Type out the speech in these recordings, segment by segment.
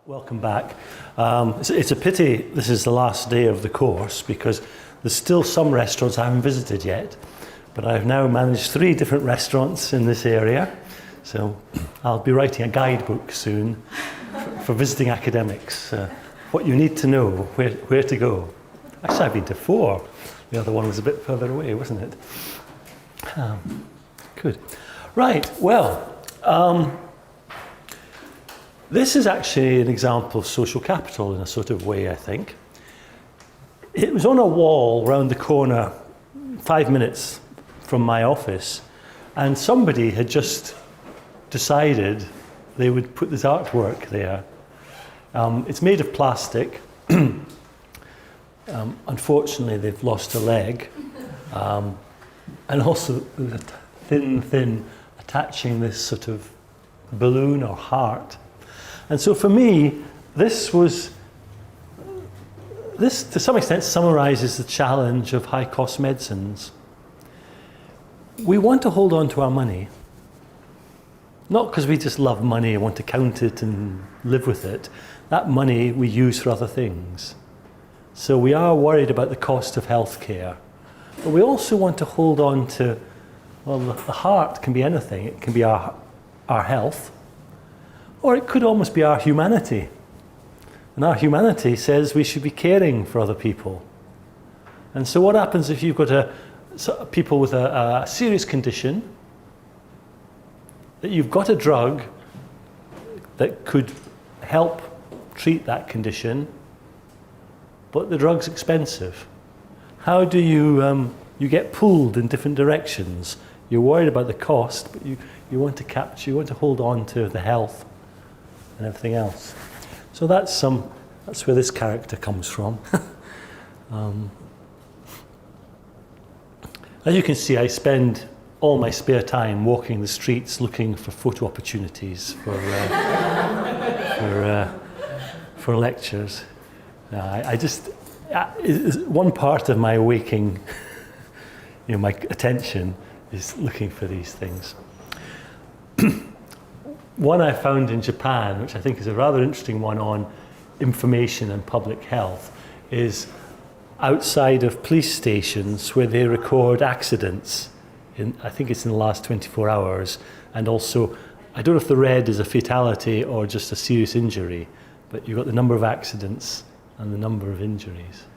Welcome back. It's a pity this is the last day of the course because there's still some restaurants I haven't visited yet, but I've now managed 3 different restaurants in this area, so I'll be writing a guidebook soon for visiting academics. What you need to know, where to go. Actually, I've been to 4. The other one was a bit further away, wasn't it? Good. Right, well, this is actually an example of social capital in a sort of way, I think. It was on a wall round the corner 5 minutes from my office, and somebody had just decided they would put this artwork there. It's made of plastic. Unfortunately, they've lost a leg. And also there's a thin attaching this sort of balloon or heart. And so for me, this to some extent summarizes the challenge of high-cost medicines. We want to hold on to our money, not because we just love money and want to count it and live with it. That money we use for other things. So we are worried about the cost of healthcare. But we also want to hold on to, well, the heart can be anything. It can be our health, or it could almost be our humanity. And our humanity says we should be caring for other people. And so what happens if you've got people with a serious condition, that you've got a drug that could help treat that condition, but the drug's expensive? How do you get pulled in different directions? You're worried about the cost, but you want to hold on to the health and everything else. So that's where this character comes from. As you can see, I spend all my spare time walking the streets looking for photo opportunities for lectures. One part of my waking, my attention is looking for these things. One I found in Japan, which I think is a rather interesting one on information and public health, is outside of police stations where they record accidents. I think it's in the last 24 hours. And also, I don't know if the red is a fatality or just a serious injury, but you've got the number of accidents and the number of injuries,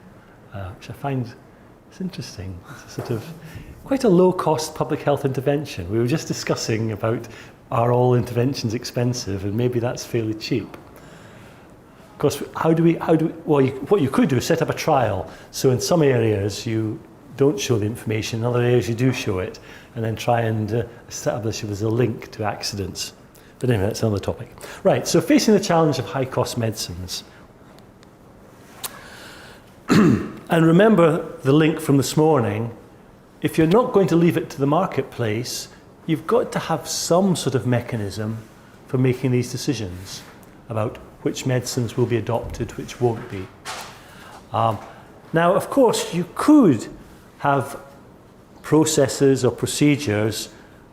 which I find it's interesting. It's a sort of quite a low-cost public health intervention. We were just discussing about, are all interventions expensive, and maybe that's fairly cheap. Of course, what you could do is set up a trial. So in some areas you don't show the information, in other areas you do show it, and then try and establish if there's a link to accidents. But anyway, that's another topic. Right, so facing the challenge of high-cost medicines. And remember the link from this morning. If you're not going to leave it to the marketplace, you've got to have some sort of mechanism for making these decisions about which medicines will be adopted, which won't be. Now, of course, you could have processes or procedures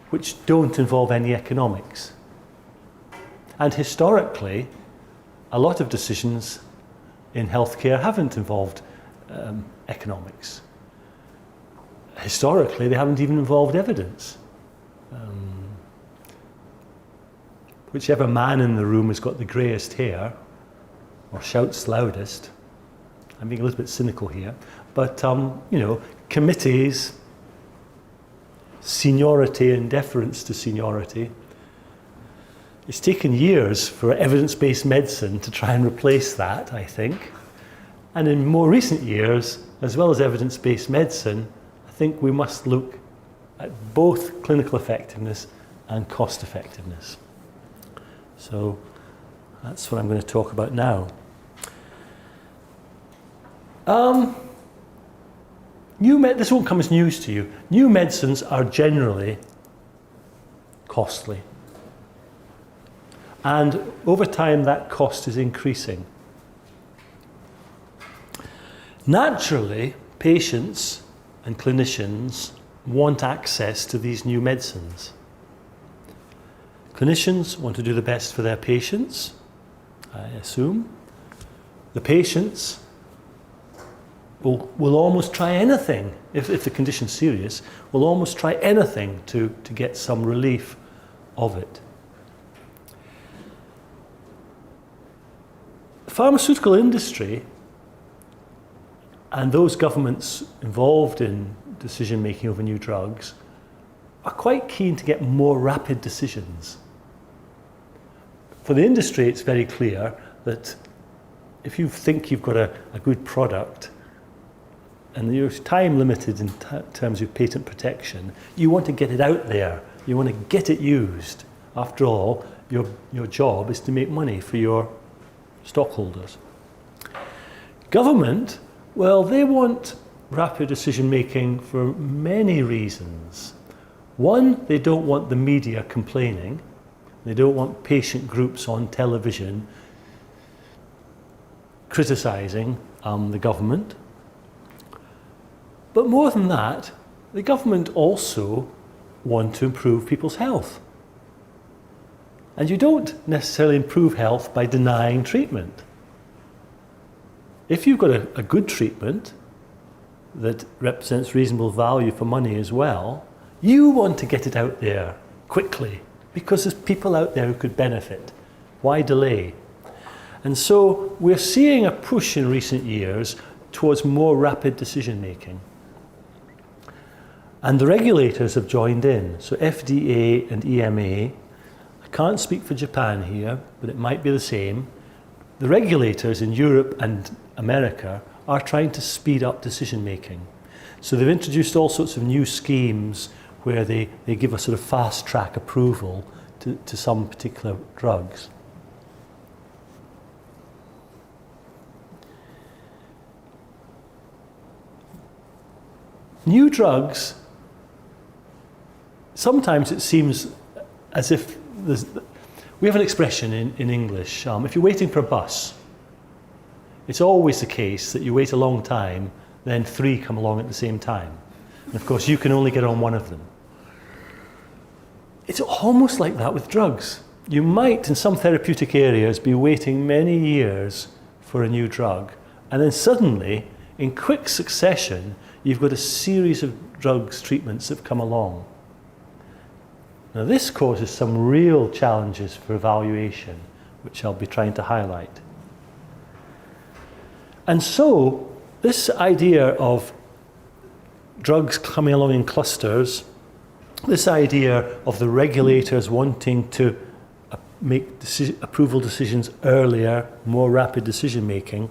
which don't involve any economics. And historically, a lot of decisions in healthcare haven't involved economics. Historically, they haven't even involved evidence. Whichever man in the room has got the greyest hair, or shouts loudest, I'm being a little bit cynical here, but committees, seniority and deference to seniority. It's taken years for evidence-based medicine to try and replace that, I think. And in more recent years, as well as evidence-based medicine, I think we must look at both clinical effectiveness and cost effectiveness. So that's what I'm going to talk about now. This won't come as news to you. New medicines are generally costly. And over time, that cost is increasing. Naturally, patients and clinicians want access to these new medicines. Clinicians want to do the best for their patients, I assume. The patients will almost try anything, if the condition's serious, will almost try anything to get some relief of it. The pharmaceutical industry and those governments involved in decision making over new drugs are quite keen to get more rapid decisions. For the industry, it's very clear that if you think you've got a good product and you're time limited in terms of patent protection, you want to get it out there. You want to get it used. After all, your job is to make money for your stockholders. Government, well, they want rapid decision making for many reasons. One, they don't want the media complaining. They don't want patient groups on television criticising the government. But more than that, the government also want to improve people's health. And you don't necessarily improve health by denying treatment. If you've got a good treatment that represents reasonable value for money as well, you want to get it out there quickly because there's people out there who could benefit. Why delay? And so we're seeing a push in recent years towards more rapid decision making. And the regulators have joined in. So FDA and EMA, I can't speak for Japan here, but it might be the same. The regulators in Europe and America are trying to speed up decision making. So they've introduced all sorts of new schemes where they give a sort of fast track approval to some particular drugs. New drugs, sometimes it seems as if we have an expression in English, if you're waiting for a bus, it's always the case that you wait a long time, then 3 come along at the same time. And of course, you can only get on one of them. It's almost like that with drugs. You might, in some therapeutic areas, be waiting many years for a new drug, and then suddenly, in quick succession, you've got a series of drugs, treatments that have come along. Now this causes some real challenges for evaluation, which I'll be trying to highlight. And so, this idea of drugs coming along in clusters, this idea of the regulators wanting to make approval decisions earlier, more rapid decision making,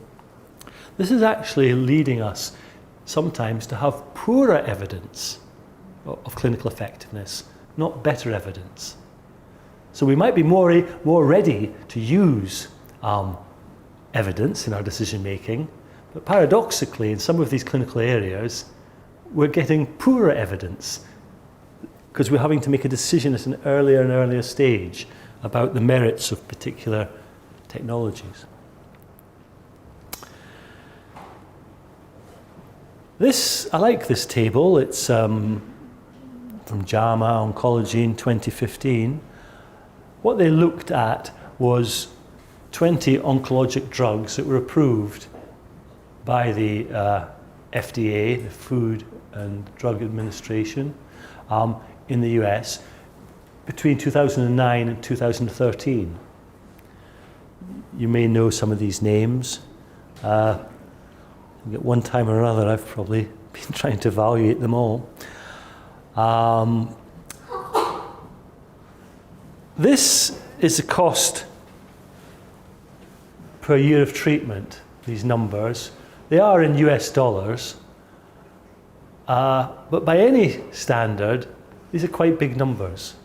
this is actually leading us sometimes to have poorer evidence of clinical effectiveness, not better evidence. So we might be more ready to use evidence in our decision making, but paradoxically, in some of these clinical areas, we're getting poorer evidence because we're having to make a decision at an earlier and earlier stage about the merits of particular technologies. I like this table. It's from JAMA Oncology in 2015. What they looked at was 20 oncologic drugs that were approved by the FDA, the Food and Drug Administration, in the US between 2009 and 2013. You may know some of these names. At one time or another, I've probably been trying to evaluate them all. This is the cost per year of treatment, these numbers. They are in US dollars, but by any standard, these are quite big numbers.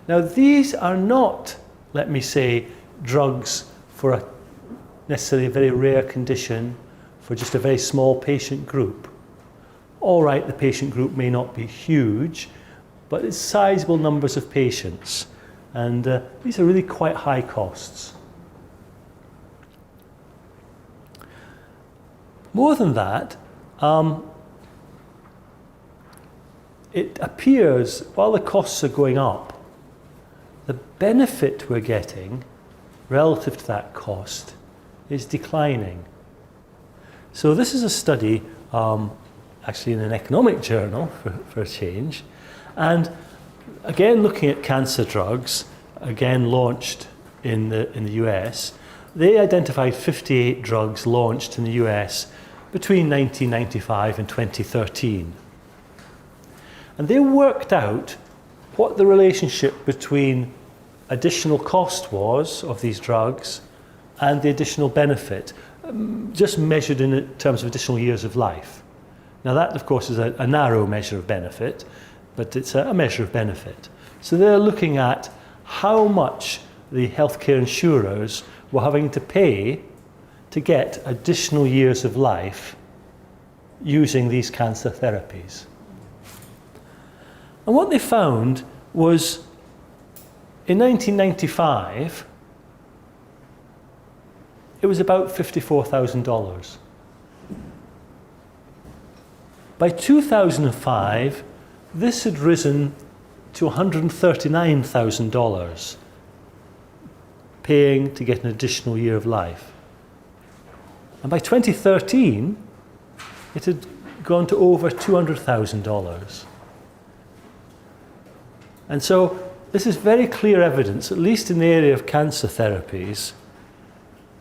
Now, these are not, let me say, drugs for necessarily a very rare condition, for just a very small patient group. All right, the patient group may not be huge, but it's sizable numbers of patients, and these are really quite high costs. More than that, it appears, while the costs are going up, the benefit we're getting relative to that cost is declining. So this is a study actually in an economic journal for a change, and again looking at cancer drugs, again launched in the US. They identified 58 drugs launched in the US between 1995 and 2013. And they worked out what the relationship between additional cost was of these drugs and the additional benefit, just measured in terms of additional years of life. Now that, of course, is a narrow measure of benefit, but it's a measure of benefit. So they're looking at how much the healthcare insurers were having to pay to get additional years of life using these cancer therapies. And what they found was in 1995, it was about $54,000. By 2005, this had risen to $139,000, paying to get an additional year of life. And by 2013, it had gone to over $200,000. And so this is very clear evidence, at least in the area of cancer therapies,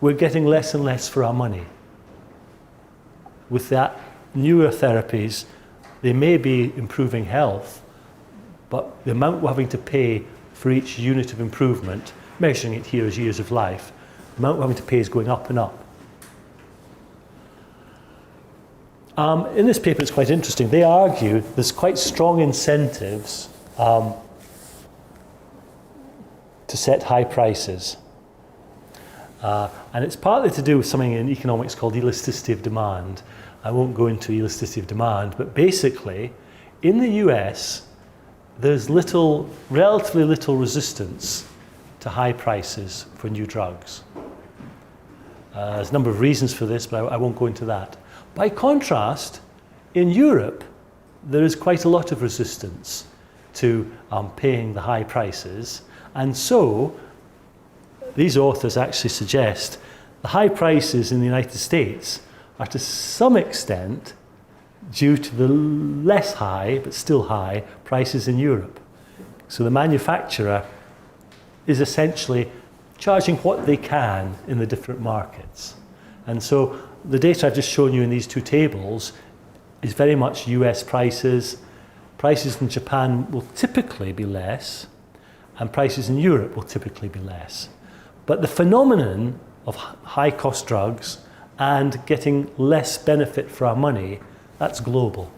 we're getting less and less for our money. With that newer therapies, they may be improving health, but the amount we're having to pay for each unit of improvement, measuring it here as years of life, the amount we're having to pay is going up and up. In this paper, it's quite interesting. They argue there's quite strong incentives to set high prices. And it's partly to do with something in economics called elasticity of demand. I won't go into elasticity of demand, but basically, in the US, there's relatively little resistance to high prices for new drugs. There's a number of reasons for this, but I won't go into that. By contrast, in Europe, there is quite a lot of resistance to paying the high prices, and so these authors actually suggest the high prices in the United States are to some extent due to the less high, but still high, prices in Europe. So the manufacturer is essentially charging what they can in the different markets. And so the data I've just shown you in these two tables is very much US prices. Prices in Japan will typically be less, and prices in Europe will typically be less. But the phenomenon of high-cost drugs and getting less benefit for our money, that's global.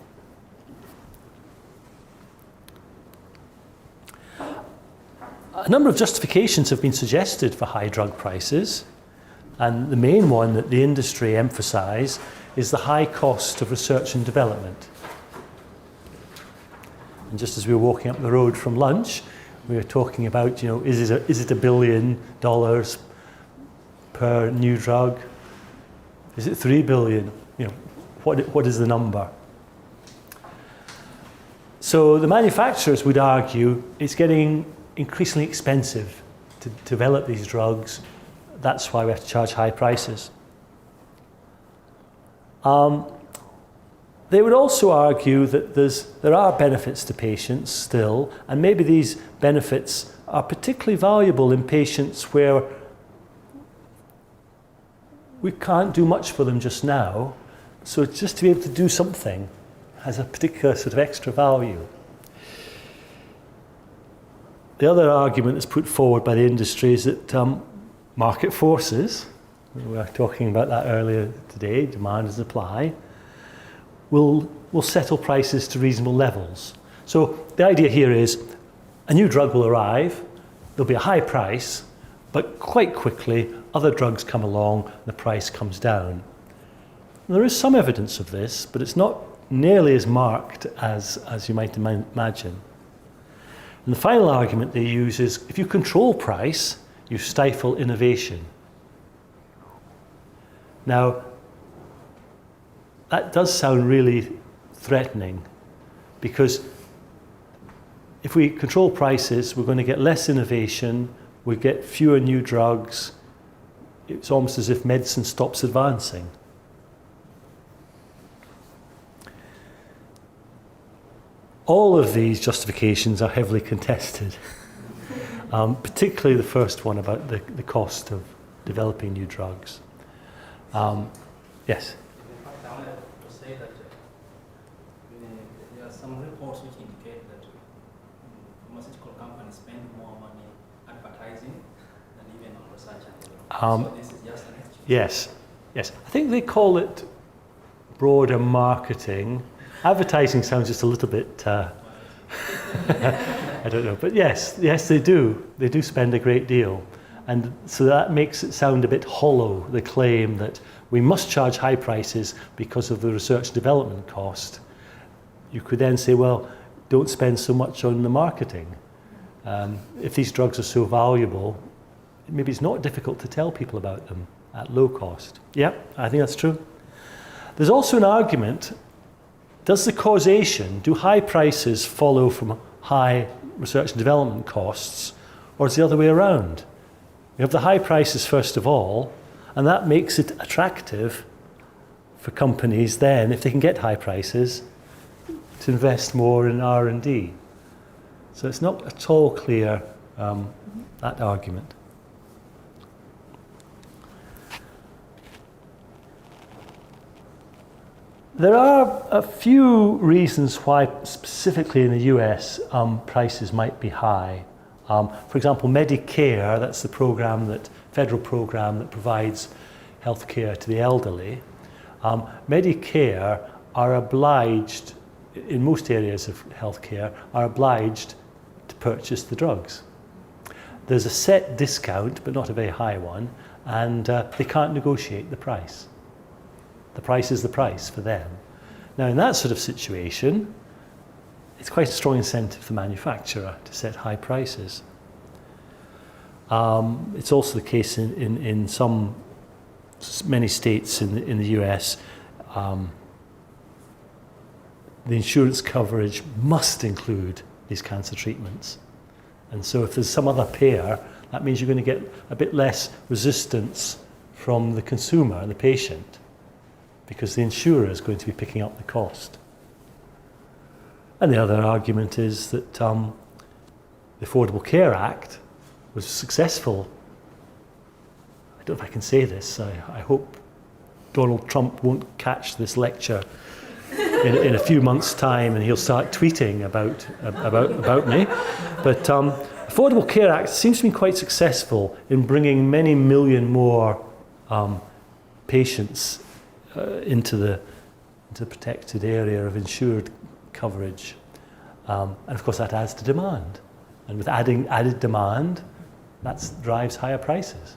A number of justifications have been suggested for high drug prices, and the main one that the industry emphasize is the high cost of research and development. And just as we were walking up the road from lunch, we were talking about, is it $1 billion per new drug? Is it $3 billion? What is the number? So the manufacturers would argue it's getting increasingly expensive to develop these drugs. That's why we have to charge high prices. They would also argue that there are benefits to patients still, and maybe these benefits are particularly valuable in patients where we can't do much for them just now, so just to be able to do something has a particular sort of extra value. The other argument that's put forward by the industry is that market forces, we were talking about that earlier today, demand and supply, will settle prices to reasonable levels. So the idea here is a new drug will arrive, there'll be a high price, but quite quickly other drugs come along and the price comes down. And there is some evidence of this, but it's not nearly as marked as you might imagine. And the final argument they use is if you control price, you stifle innovation. Now, that does sound really threatening, because if we control prices, we're going to get less innovation, we get fewer new drugs, it's almost as if medicine stops advancing. All of these justifications are heavily contested, particularly the first one about the cost of developing new drugs. Yes? In fact, I wanted to say that there are some reports which indicate that pharmaceutical companies spend more money advertising than even on research and development. So this is just an exchange. Yes, yes. I think they call it broader marketing. Advertising sounds just a little bit, I don't know, but yes, they do. They do spend a great deal. And so that makes it sound a bit hollow, the claim that we must charge high prices because of the research and development cost. You could then say, well, don't spend so much on the marketing. If these drugs are so valuable, maybe it's not difficult to tell people about them at low cost. Yeah, I think that's true. There's also an argument, does the causation, do high prices follow from high research and development costs, or is it the other way around? We have the high prices first of all, and that makes it attractive for companies then, if they can get high prices, to invest more in R&D. So it's not at all clear, that argument. There are a few reasons why, specifically in the US, prices might be high. For example, Medicare, that's the federal program that provides healthcare to the elderly. Medicare are obliged, in most areas of healthcare, are obliged to purchase the drugs. There's a set discount, but not a very high one, and they can't negotiate the price. The price is the price for them. Now, in that sort of situation, it's quite a strong incentive for the manufacturer to set high prices. It's also the case in many states in the US. The insurance coverage must include these cancer treatments. And so if there's some other payer, that means you're going to get a bit less resistance from the consumer and the patient, because the insurer is going to be picking up the cost. And the other argument is that the Affordable Care Act was successful. I don't know if I can say this. I hope Donald Trump won't catch this lecture in a few months' time and he'll start tweeting about me. But Affordable Care Act seems to be quite successful in bringing many million more patients into the protected area of insured coverage. And of course that adds to demand. And with added demand, that drives higher prices.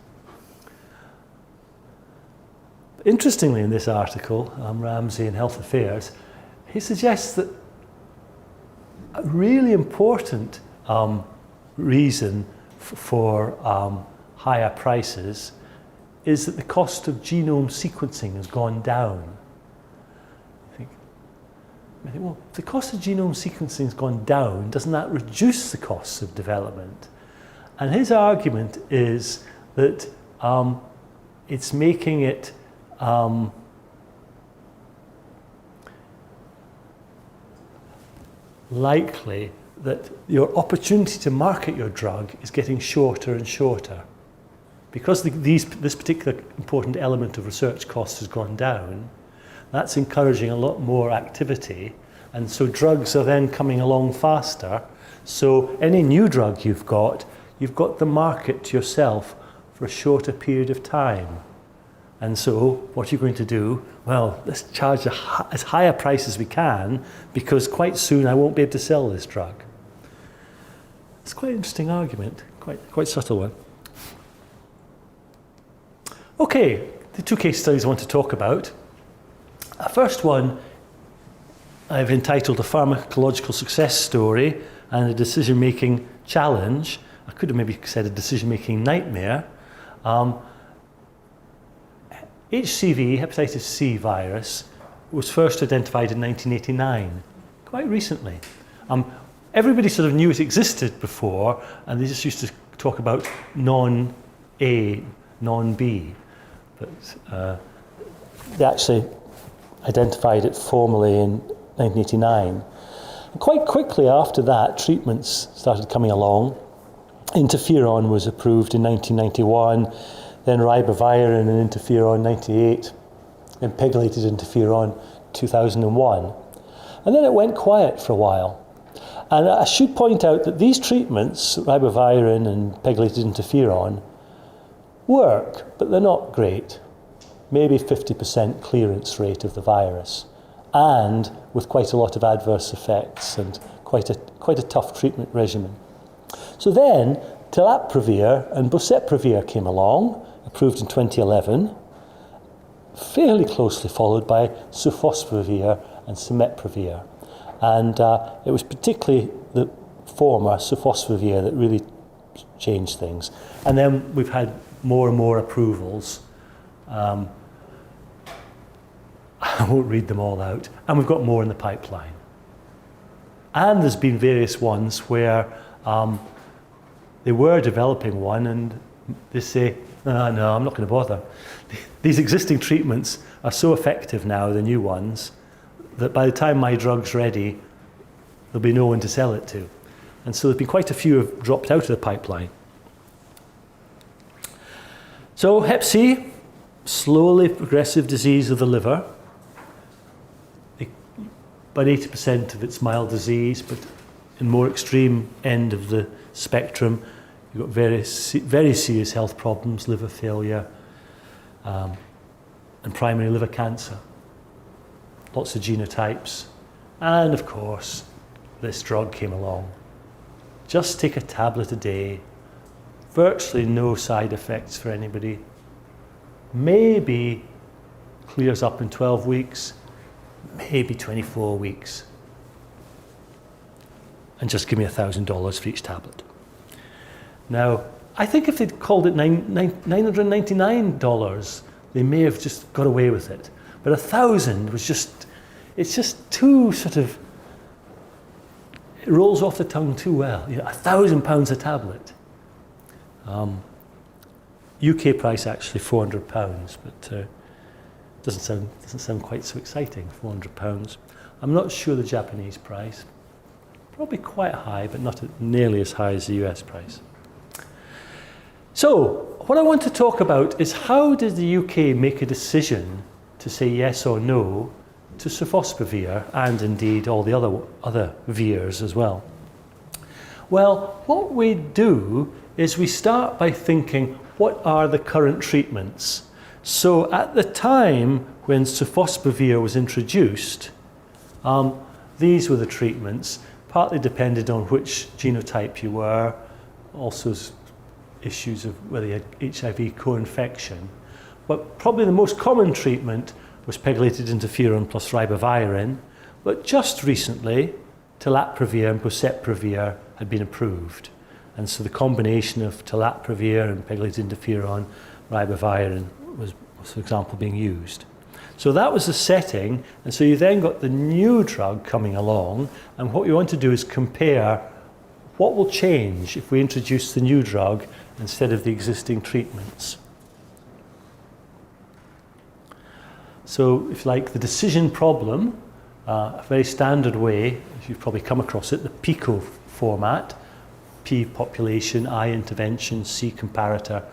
Interestingly, in this article, Ramsey in Health Affairs, he suggests that a really important reason for higher prices is that the cost of genome sequencing has gone down. I think, well, if the cost of genome sequencing has gone down, doesn't that reduce the costs of development? And his argument is that it's making it likely that your opportunity to market your drug is getting shorter and shorter. Because this particular important element of research costs has gone down, that's encouraging a lot more activity, and so drugs are then coming along faster. So any new drug you've got the market to yourself for a shorter period of time. And so what you're going to do, well, let's charge as high a price as we can, because quite soon I won't be able to sell this drug. It's quite an interesting argument, quite subtle one. Okay, the two case studies I want to talk about. The first one I've entitled A Pharmacological Success Story and a Decision-Making Challenge. I could have maybe said a decision-making nightmare. HCV, hepatitis C virus, was first identified in 1989, quite recently. Everybody sort of knew it existed before, and they just used to talk about non-A non-B. But they actually identified it formally in 1989. And quite quickly after that, treatments started coming along. Interferon was approved in 1991, then ribavirin and interferon 98, then pegylated interferon 2001. And then it went quiet for a while. And I should point out that these treatments, ribavirin and pegylated interferon, work, but they're not great. Maybe 50% clearance rate of the virus, and with quite a lot of adverse effects and quite a tough treatment regimen. So then, telaprevir and boceprevir came along, approved in 2011, fairly closely followed by sofosbuvir and cimetprevir. And it was particularly the former, sofosbuvir, that really changed things. And then we've had more and more approvals. I won't read them all out. And we've got more in the pipeline. And there's been various ones where they were developing one and they say, no, I'm not going to bother. These existing treatments are so effective now, the new ones, that by the time my drug's ready, there'll be no one to sell it to. And so there's been quite a few have dropped out of the pipeline. So Hep C, slowly progressive disease of the liver. About 80% of it's mild disease, but in more extreme end of the spectrum, you've got very serious health problems, liver failure, and primary liver cancer. Lots of genotypes. And of course, this drug came along. Just take a tablet a day, virtually no side effects for anybody. Maybe clears up in 12 weeks, maybe 24 weeks. And just give me $1,000 for each tablet. Now, I think if they'd called it $999, they may have just got away with it. But 1,000 was it's just too sort of, it rolls off the tongue too well. You know, £1,000 a tablet. UK price actually £400, but doesn't sound quite so exciting, £400. I'm not sure the Japanese price. Probably quite high, but not nearly as high as the US price. So, what I want to talk about is how did the UK make a decision to say yes or no to sofosbuvir and indeed all the other virs as well. Well, what we do is we start by thinking, what are the current treatments? So at the time when sofosbuvir was introduced, these were the treatments, partly depended on which genotype you were, also issues of whether you had HIV co-infection. But probably the most common treatment was pegylated interferon plus ribavirin, but just recently, telaprevir and boceprevir had been approved. And so the combination of telaprevir and pegylated interferon, ribavirin was, for example, being used. So that was the setting, and so you then got the new drug coming along, and what you want to do is compare what will change if we introduce the new drug instead of the existing treatments. So, if you like, the decision problem, a very standard way, if you've probably come across it, the PICO format, P population, I intervention, C comparator,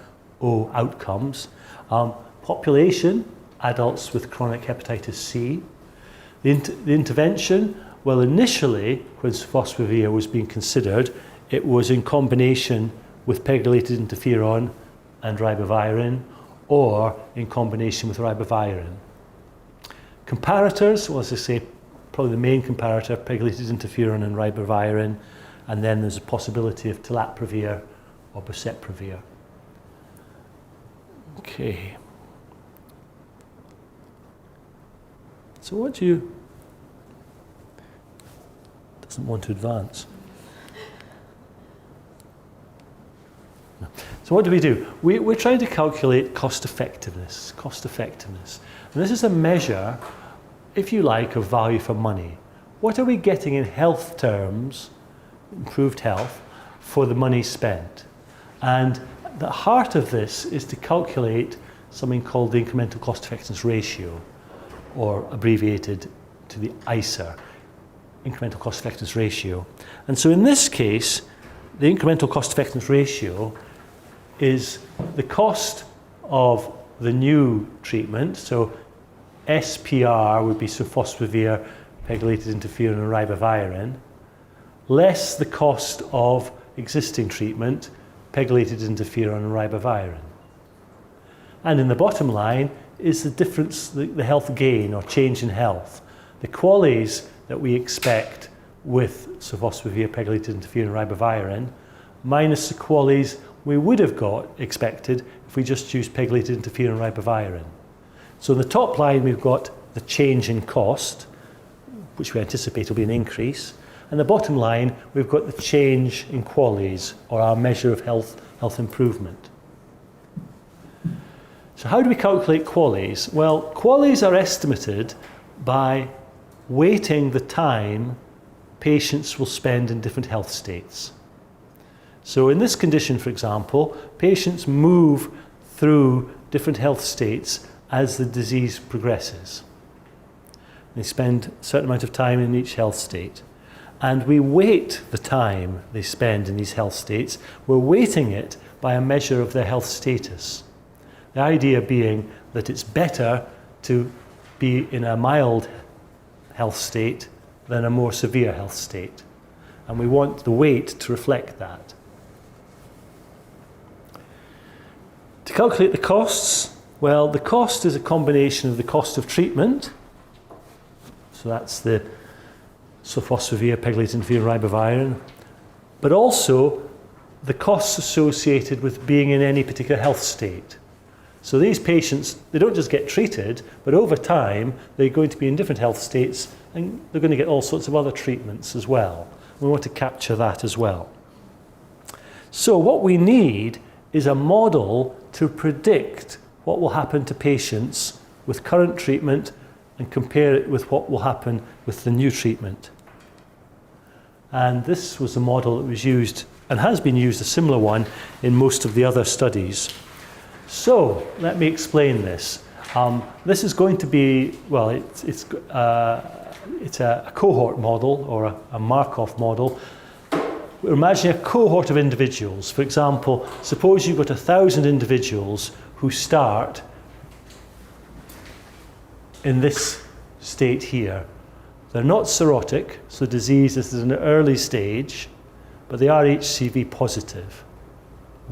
O outcomes. Population, adults with chronic hepatitis C. The intervention, well, initially, when sofosbuvir was being considered, it was in combination with pegylated interferon and ribavirin, or in combination with ribavirin. Comparators, well, as I say, probably the main comparator, pegylated interferon and ribavirin, and then there's a possibility of telaprevir or boceprevir. Okay. So what do you... Doesn't want to advance. No. So what do? We're trying to calculate cost effectiveness. And this is a measure, if you like, of value for money. What are we getting in health terms, improved health, for the money spent? And the heart of this is to calculate something called the incremental cost effectiveness ratio, or abbreviated to the ICER, incremental cost effectiveness ratio. And so in this case, the incremental cost effectiveness ratio is the cost of the new treatment. So SPR would be sofosbuvir, pegylated interferon and ribavirin, less the cost of existing treatment, pegylated interferon and ribavirin. And in the bottom line is the difference, the health gain or change in health. The QALYs that we expect with sofosbuvir, pegylated interferon and ribavirin, minus the QALYs we would have expected if we just used pegylated interferon and ribavirin. So in the top line we've got the change in cost, which we anticipate will be an increase, and the bottom line we've got the change in QALYs, or our measure of health improvement. So how do we calculate QALYs? Well, QALYs are estimated by weighting the time patients will spend in different health states. So in this condition, for example, patients move through different health states as the disease progresses. They spend a certain amount of time in each health state. And we weight the time they spend in these health states. We're weighting it by a measure of their health status. The idea being that it's better to be in a mild health state than a more severe health state. And we want the weight to reflect that. To calculate the costs, well, the cost is a combination of the cost of treatment, so that's the sofosbuvir, pegylated interferon, ribavirin, but also the costs associated with being in any particular health state. So these patients, they don't just get treated, but over time they're going to be in different health states and they're going to get all sorts of other treatments as well. We want to capture that as well. So what we need is a model to predict what will happen to patients with current treatment and compare it with what will happen with the new treatment. And this was a model that was used and has been used, a similar one, in most of the other studies. So let me explain this. This is going to be, well, it's a cohort model, or a Markov model. We're imagining a cohort of individuals. For example, suppose you've got 1,000 individuals who start in this state here. They're not cirrhotic, so the disease is in an early stage, but they are HCV positive.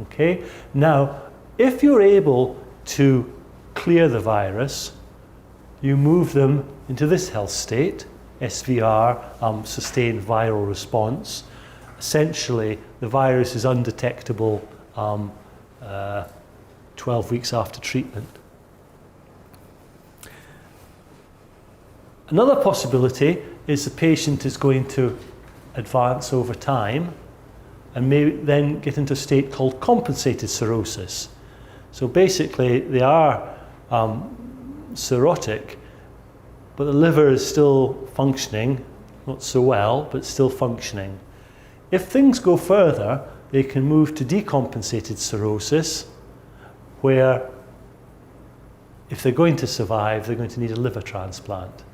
Okay? Now, if you're able to clear the virus, you move them into this health state, SVR, sustained viral response. Essentially, the virus is undetectable 12 weeks after treatment. Another possibility is the patient is going to advance over time and may then get into a state called compensated cirrhosis. So basically they are cirrhotic, but the liver is still functioning, not so well, but still functioning. If things go further, they can move to decompensated cirrhosis, where if they're going to survive, they're going to need a liver transplant.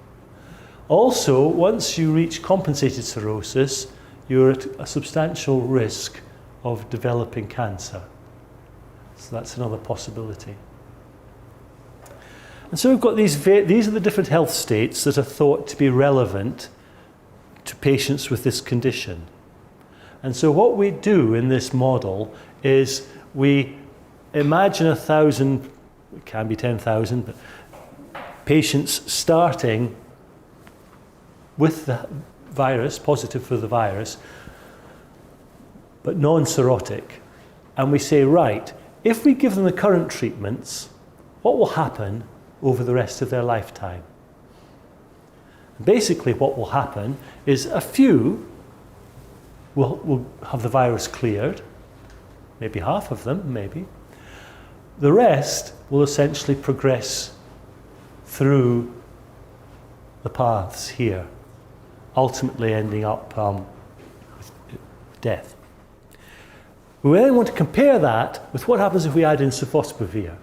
Also, once you reach compensated cirrhosis, you're at a substantial risk of developing cancer. So that's another possibility. And so we've got these are the different health states that are thought to be relevant to patients with this condition. And so what we do in this model is we imagine 1,000, it can be 10,000, but patients starting with the virus, positive for the virus, but non-cirrhotic. And we say, right, if we give them the current treatments, what will happen over the rest of their lifetime? Basically what will happen is a few will have the virus cleared, maybe half of them, maybe. The rest will essentially progress through the paths here, ultimately ending up with death. We then want to compare that with what happens if we add in sofosbuvir.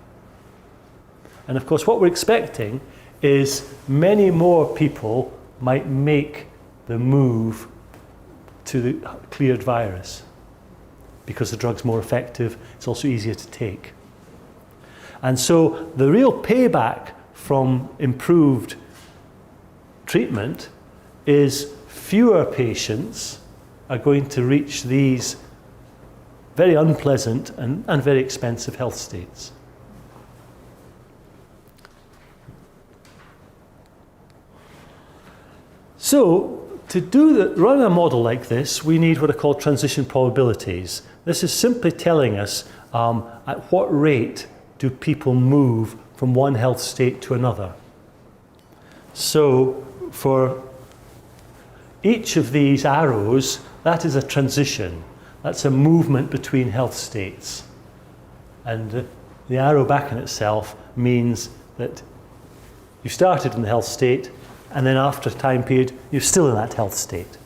And of course, what we're expecting is many more people might make the move to the cleared virus because the drug's more effective, it's also easier to take. And so the real payback from improved treatment is fewer patients are going to reach these very unpleasant and very expensive health states. So, to run a model like this, we need what are called transition probabilities. This is simply telling us at what rate do people move from one health state to another. So, for each of these arrows, that is a transition. That's a movement between health states. And the arrow back in itself means that you started in the health state, and then after a time period, you're still in that health state.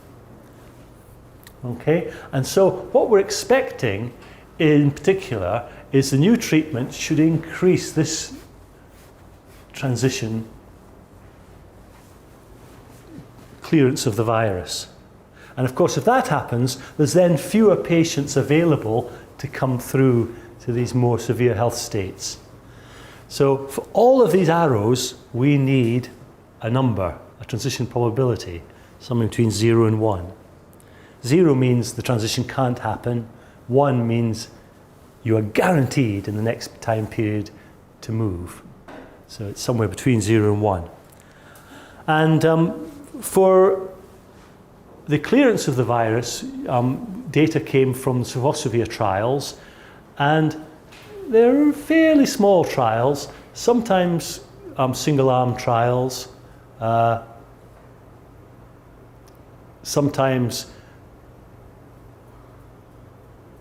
Okay? And so what we're expecting in particular is the new treatment should increase this transition clearance of the virus. And of course, if that happens, there's then fewer patients available to come through to these more severe health states. So for all of these arrows, we need a number, a transition probability, somewhere between 0 and 1. 0 means the transition can't happen. 1 means you are guaranteed in the next time period to move. So it's somewhere between 0 and 1. And for the clearance of the virus, data came from the sofosbuvir trials, and they're fairly small trials, sometimes single-arm trials, sometimes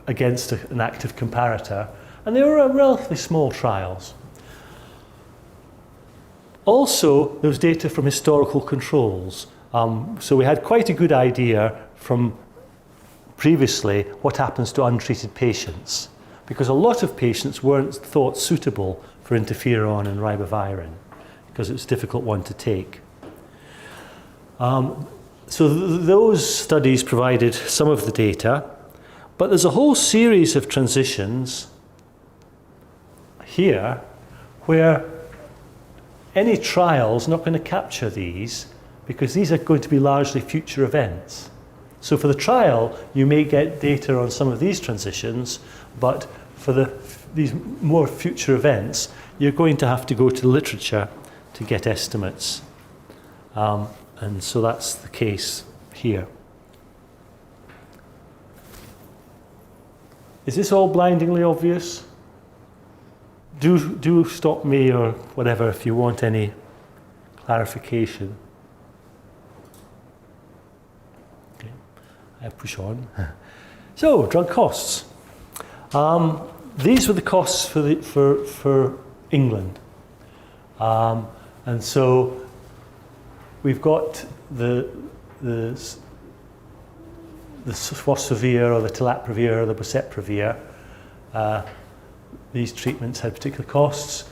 against an active comparator, and they were relatively small trials. Also, there was data from historical controls. So we had quite a good idea from previously what happens to untreated patients, because a lot of patients weren't thought suitable for interferon and ribavirin because it's a difficult one to take. So those studies provided some of the data, but there's a whole series of transitions here where any trial's not going to capture these because these are going to be largely future events. So for the trial, you may get data on some of these transitions, but for these more future events, you're going to have to go to the literature to get estimates. And so that's the case here. Is this all blindingly obvious? Do stop me or whatever if you want any clarification. Okay, I push on. So, drug costs. These were the costs for England. And so we've got the sofosbuvir or the telaprevir or the boceprevir. These treatments had particular costs.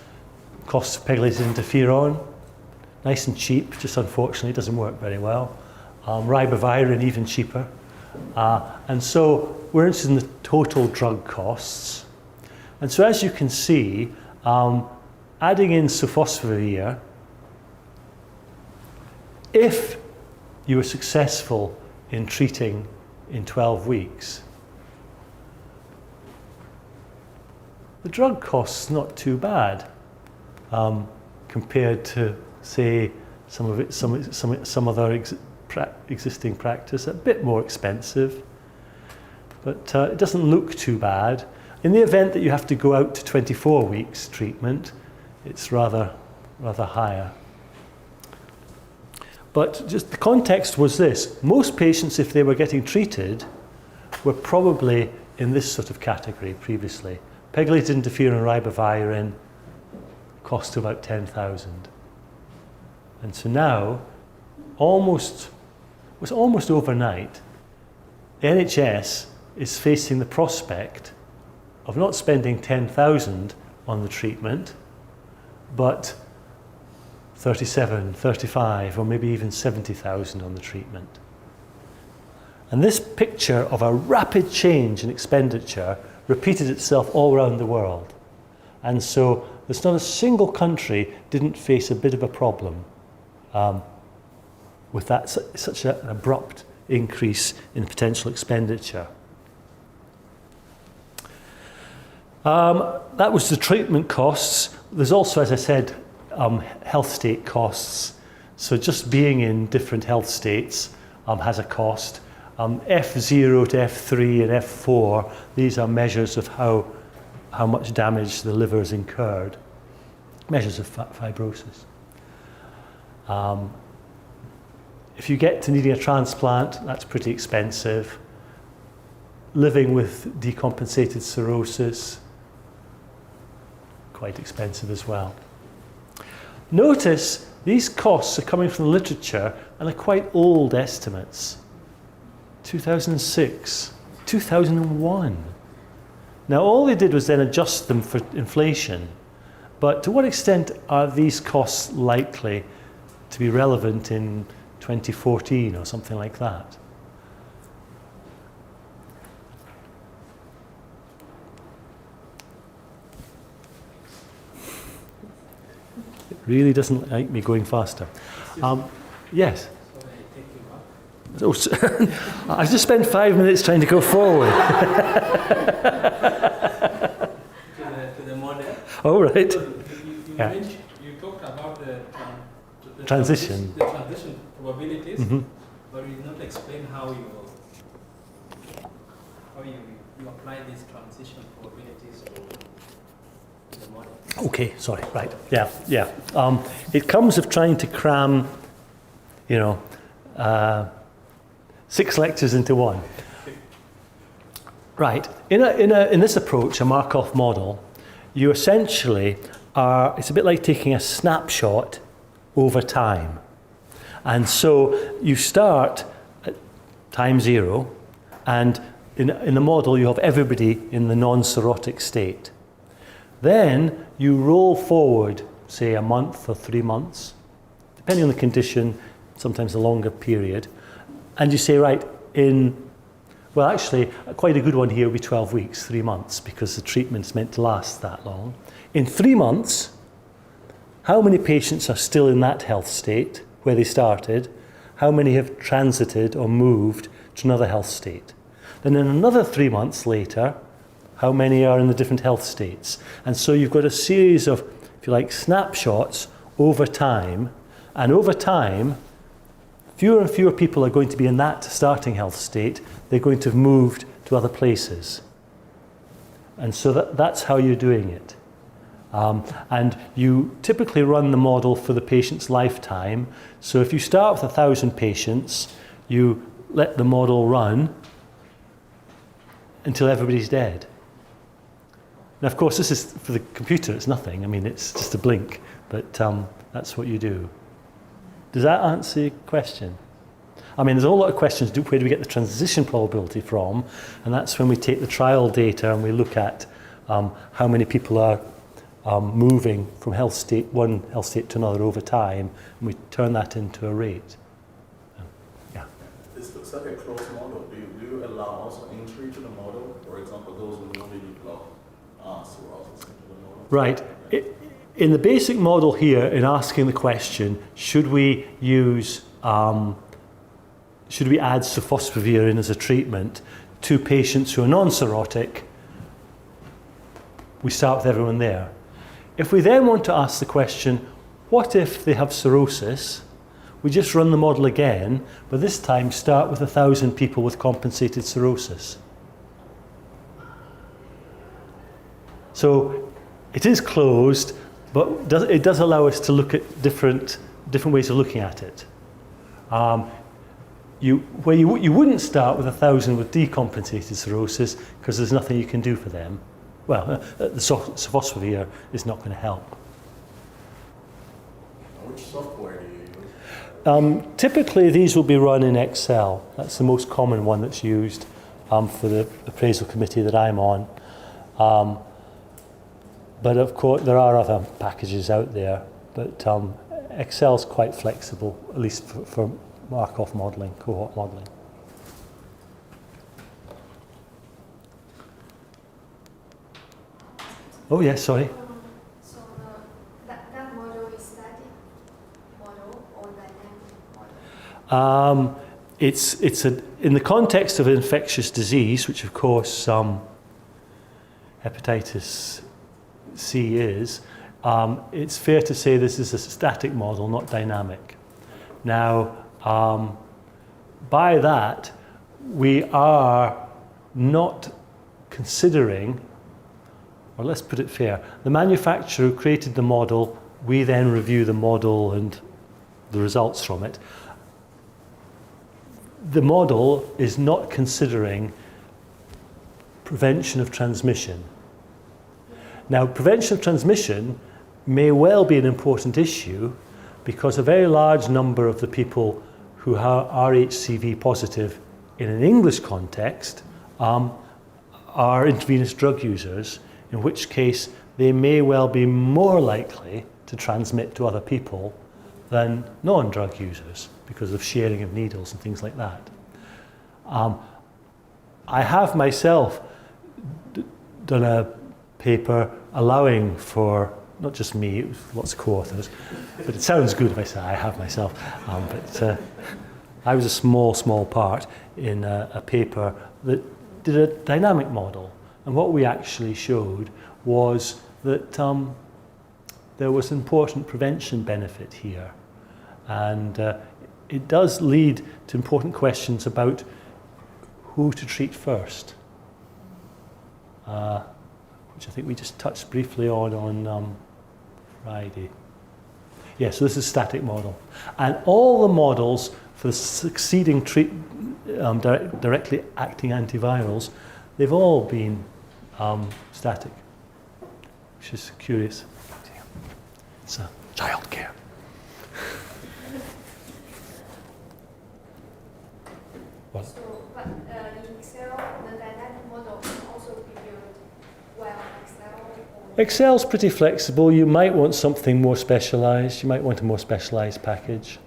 Costs of pegylated interferon, nice and cheap, just unfortunately doesn't work very well. Ribavirin even cheaper. And so we're interested in the total drug costs. And so as you can see, adding in sofosbuvir, if you were successful in treating in 12 weeks, the drug cost's not too bad compared to, say, some other existing practice. A bit more expensive, but it doesn't look too bad. In the event that you have to go out to 24 weeks treatment, it's rather higher. But just the context was this: most patients, if they were getting treated, were probably in this sort of category previously. Pegylated interferon ribavirin cost about 10,000. And so now, almost overnight, the NHS is facing the prospect of not spending 10,000 on the treatment, but 37, 35, or maybe even 70,000 on the treatment. And this picture of a rapid change in expenditure repeated itself all around the world. And so there's not a single country didn't face a bit of a problem with that such an abrupt increase in potential expenditure. That was the treatment costs. There's also, as I said, health state costs. So just being in different health states has a cost. F0 to F3 and F4, these are measures of how much damage the liver has incurred, measures of fibrosis. If you get to needing a transplant, that's pretty expensive. Living with decompensated cirrhosis, quite expensive as well. Notice these costs are coming from the literature and are quite old estimates. 2006, 2001. Now all they did was then adjust them for inflation, but to what extent are these costs likely to be relevant in 2014 or something like that? It really doesn't like me going faster. Yes? Oh, I just spent 5 minutes trying to go forward. To the model. Oh, right. Yeah. You talked about the Transition. The transition probabilities, but you did not explain how you apply these transition probabilities to the model. Okay, sorry, right. Yeah. It comes of trying to cram, 6 lectures into one. Right. In this approach, a Markov model, you essentially it's a bit like taking a snapshot over time. And so you start at time 0, and in the model you have everybody in the non-cirrhotic state. Then you roll forward, say a month or 3 months, depending on the condition, sometimes a longer period, and you say, right, quite a good one here would be 12 weeks, 3 months, because the treatment's meant to last that long. In 3 months, how many patients are still in that health state where they started? How many have transited or moved to another health state? Then in another 3 months later, how many are in the different health states? And so you've got a series of, if you like, snapshots over time, and over time, fewer and fewer people are going to be in that starting health state. They're going to have moved to other places. And so that's how you're doing it. And you typically run the model for the patient's lifetime. So if you start with 1,000 patients, you let the model run until everybody's dead. Now, of course, this is, for the computer, it's nothing. I mean, it's just a blink. But that's what you do. Does that answer your question? I mean, there's a whole lot of questions. Where do we get the transition probability from? And that's when we take the trial data and we look at how many people are moving from one health state to another over time, and we turn that into a rate. Yeah. This looks like a closed model. Do you allow also entry to the model? For example, those who newly develop cirrhosis into the model? Right. In the basic model here, in asking the question, should we add sofosbuvir in as a treatment to patients who are non-cirrhotic, we start with everyone there. If we then want to ask the question, what if they have cirrhosis? We just run the model again, but this time start with 1,000 people with compensated cirrhosis. So it is closed, but it does allow us to look at different ways of looking at it. You wouldn't start with 1,000 with decompensated cirrhosis because there's nothing you can do for them. Well, the sofosbuvir is not going to help. Which software do you use? Typically, these will be run in Excel. That's the most common one that's used for the appraisal committee that I'm on. But of course, there are other packages out there, but Excel's quite flexible, at least for Markov modelling, cohort modelling. Oh yes, sorry. So that model is static model or dynamic model? It's in the context of infectious disease, which of course hepatitis C is, it's fair to say this is a static model, not dynamic. Now, by that, we are not considering, or let's put it fair, the manufacturer who created the model, we then review the model and the results from it. The model is not considering prevention of transmission. Now, prevention of transmission may well be an important issue because a very large number of the people who are HCV positive in an English context are intravenous drug users, in which case they may well be more likely to transmit to other people than non-drug users because of sharing of needles and things like that. I have myself done a paper allowing for, not just me, it was lots of co-authors, but it sounds good if I say I have myself, but I was a small part in a paper that did a dynamic model, and what we actually showed was that there was important prevention benefit here, and it does lead to important questions about who to treat first, which I think we just touched briefly on Friday. Yeah, so this is a static model. And all the models for the succeeding directly acting antivirals, they've all been static, which is curious. It's childcare. What? So, but in Excel, the dynamic model can also be built well in Excel? Or Excel's pretty flexible. You might want something more specialized. You might want a more specialized package.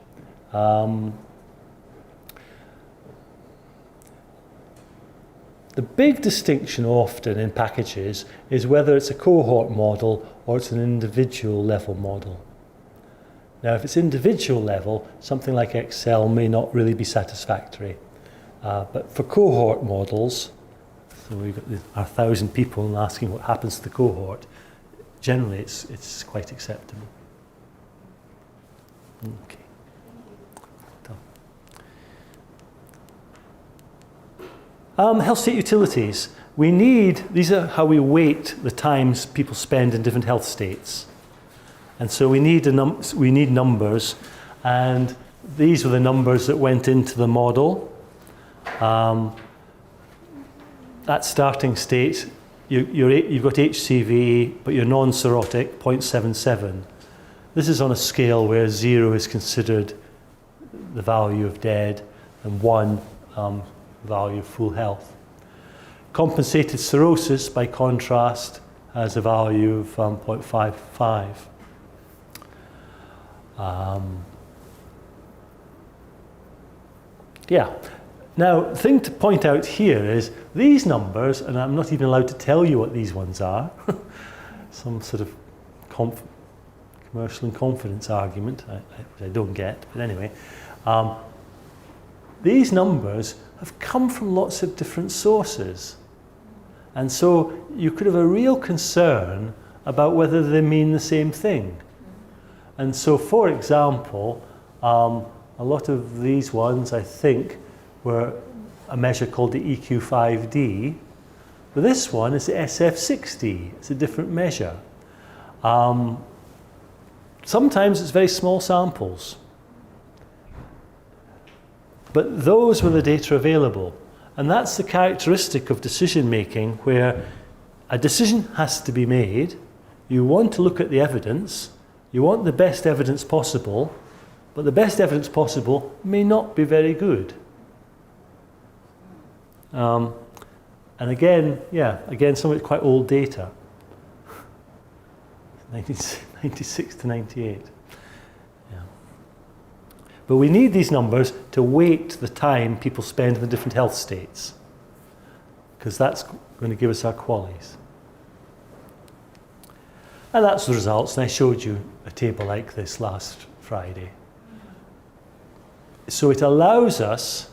The big distinction often in packages is whether it's a cohort model or it's an individual level model. Now, if it's individual level, something like Excel may not really be satisfactory. But for cohort models, so we've got our 1,000 people and asking what happens to the cohort, generally it's quite acceptable. Okay. Health state utilities. These are how we weight the times people spend in different health states. And so we need numbers, and these were the numbers that went into the model. That starting state, you've got HCV, but you're non-serotic, 0.77. This is on a scale where 0 is considered the value of dead and 1 value of full health. Compensated cirrhosis, by contrast, has a value of 0.55. Yeah. Now, the thing to point out here is these numbers, and I'm not even allowed to tell you what these ones are, some sort of commercial and confidence argument, which I don't get, but anyway. These numbers have come from lots of different sources. And so you could have a real concern about whether they mean the same thing. And so, for example, a lot of these ones, I think, were a measure called the EQ5D, but this one is the SF6D. It's a different measure. Sometimes it's very small samples, but those were the data available. And that's the characteristic of decision making, where a decision has to be made. You want to look at the evidence, you want the best evidence possible, but the best evidence possible may not be very good. And again, some of it's quite old data. 1996 to 98. Yeah. But we need these numbers to weight the time people spend in the different health states, because that's going to give us our QALYs. And that's the results, and I showed you a table like this last Friday. So it allows us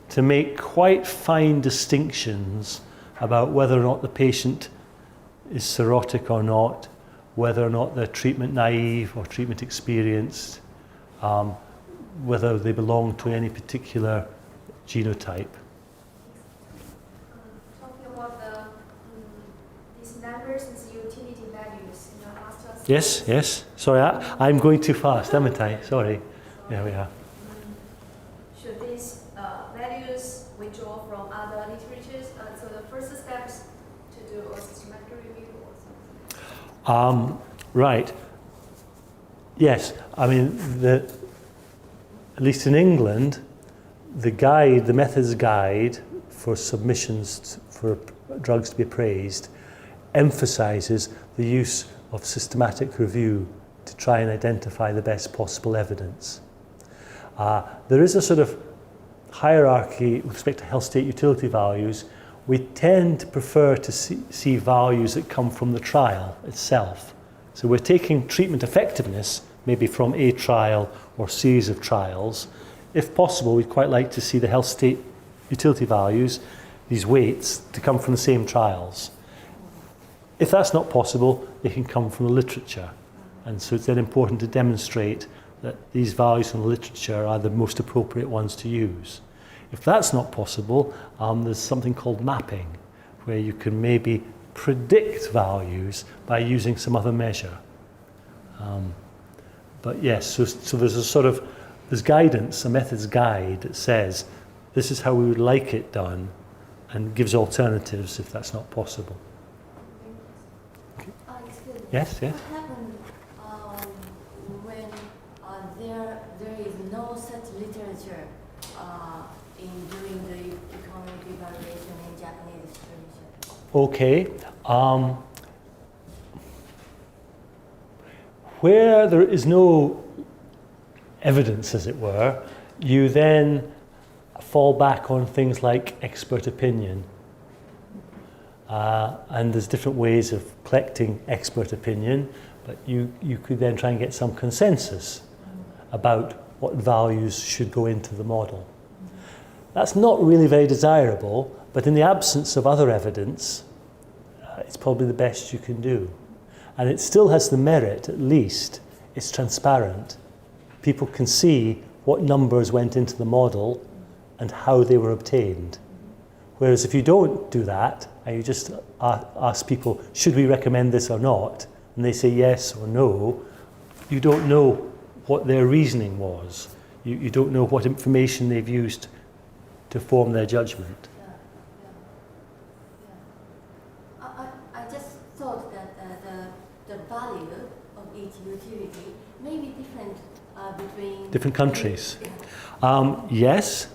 to make quite fine distinctions about whether or not the patient is cirrhotic or not, whether or not they're treatment naive or treatment experienced, whether they belong to any particular genotype. Talking about these numbers and the utility values in your master's. Yes. Sorry, I'm going too fast, haven't I? Sorry. There we are. Should these values withdraw from other literatures? So the first step is to do a systematic review or something. Right. Yes. I mean, at least in England, the methods guide for submissions for drugs to be appraised emphasizes the use of systematic review to try and identify the best possible evidence. There is a sort of hierarchy with respect to health state utility values. We tend to prefer to see values that come from the trial itself. So we're taking treatment effectiveness maybe from a trial or series of trials. If possible, we'd quite like to see the health state utility values, these weights, to come from the same trials. If that's not possible, they can come from the literature. And so it's then important to demonstrate that these values from the literature are the most appropriate ones to use. If that's not possible, there's something called mapping, where you can maybe predict values by using some other measure. But yes, so there's guidance, a methods guide that says this is how we would like it done, and gives alternatives if that's not possible. Excuse me. Yes. What happens when there is no such literature in doing the economic evaluation in Japanese literature? Okay. Where there is no evidence, as it were, you then fall back on things like expert opinion. And there's different ways of collecting expert opinion, but you could then try and get some consensus about what values should go into the model. That's not really very desirable, but in the absence of other evidence, it's probably the best you can do. And it still has the merit, at least, it's transparent. People can see what numbers went into the model and how they were obtained. Whereas if you don't do that, and you just ask people, should we recommend this or not, and they say yes or no, you don't know what their reasoning was. You don't know what information they've used to form their judgment. I just thought that the value of each utility may be different between Different countries. Yeah. Yes.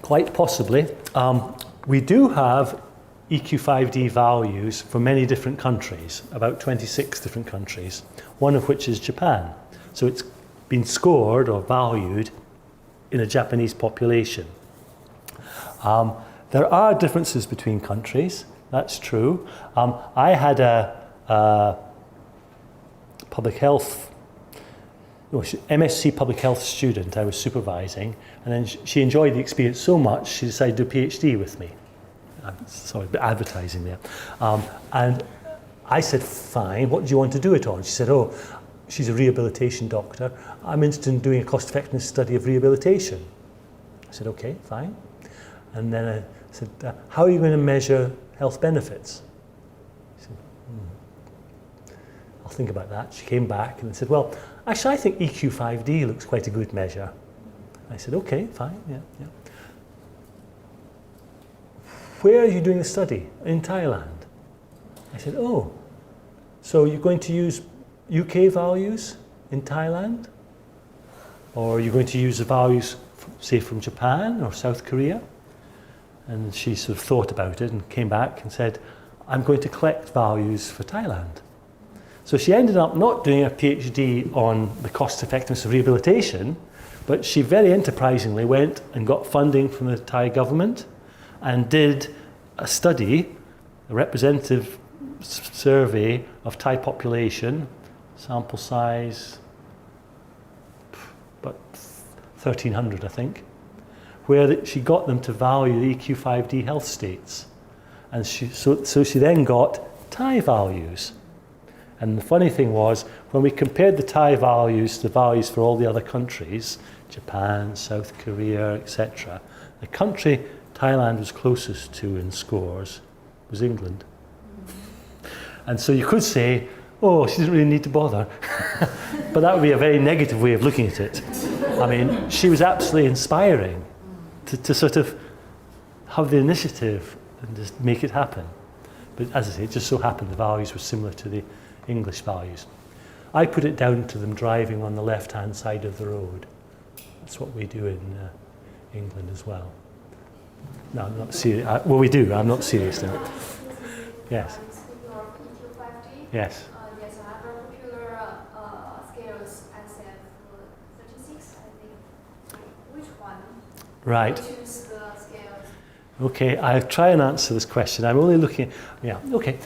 Quite possibly. We do have EQ5D values for many different countries, about 26 different countries, one of which is Japan. So it's been scored or valued in a Japanese population. There are differences between countries, that's true. I had a public health MSc public health student I was supervising, and then she enjoyed the experience so much she decided to do a PhD with me. Sorry, a bit advertising there. And I said, fine, what do you want to do it on? She said, oh, she's a rehabilitation doctor. I'm interested in doing a cost-effectiveness study of rehabilitation. I said, okay, fine. And then I said, how are you going to measure health benefits? She said, I'll think about that. She came back and said, well, actually, I think EQ5D looks quite a good measure. I said, okay, fine, yeah. Where are you doing the study? In Thailand. I said, oh, so you're going to use UK values in Thailand? Or are you going to use the values, say, from Japan or South Korea? And she sort of thought about it and came back and said, I'm going to collect values for Thailand. So she ended up not doing a PhD on the cost effectiveness of rehabilitation, but she very enterprisingly went and got funding from the Thai government and did a study, a representative survey of Thai population, sample size, about 1,300 I think, where she got them to value the EQ5D health states. And so she then got Thai values. And the funny thing was, when we compared the Thai values to the values for all the other countries, Japan, South Korea, etc., the country Thailand was closest to in scores was England. And so you could say, oh, she didn't really need to bother. But that would be a very negative way of looking at it. I mean, she was absolutely inspiring to sort of have the initiative and just make it happen. But as I say, it just so happened the values were similar to the English values. I put it down to them driving on the left-hand side of the road. That's what we do in England as well. No, I'm not serious. Well, we do. I'm not serious now. Yes. Speaking of EQ5D, Yes. there's another popular scales SF36, I think. Which one? Right. Choose the scales. Okay, I'll try and answer this question. I'm only looking. Yeah. Okay.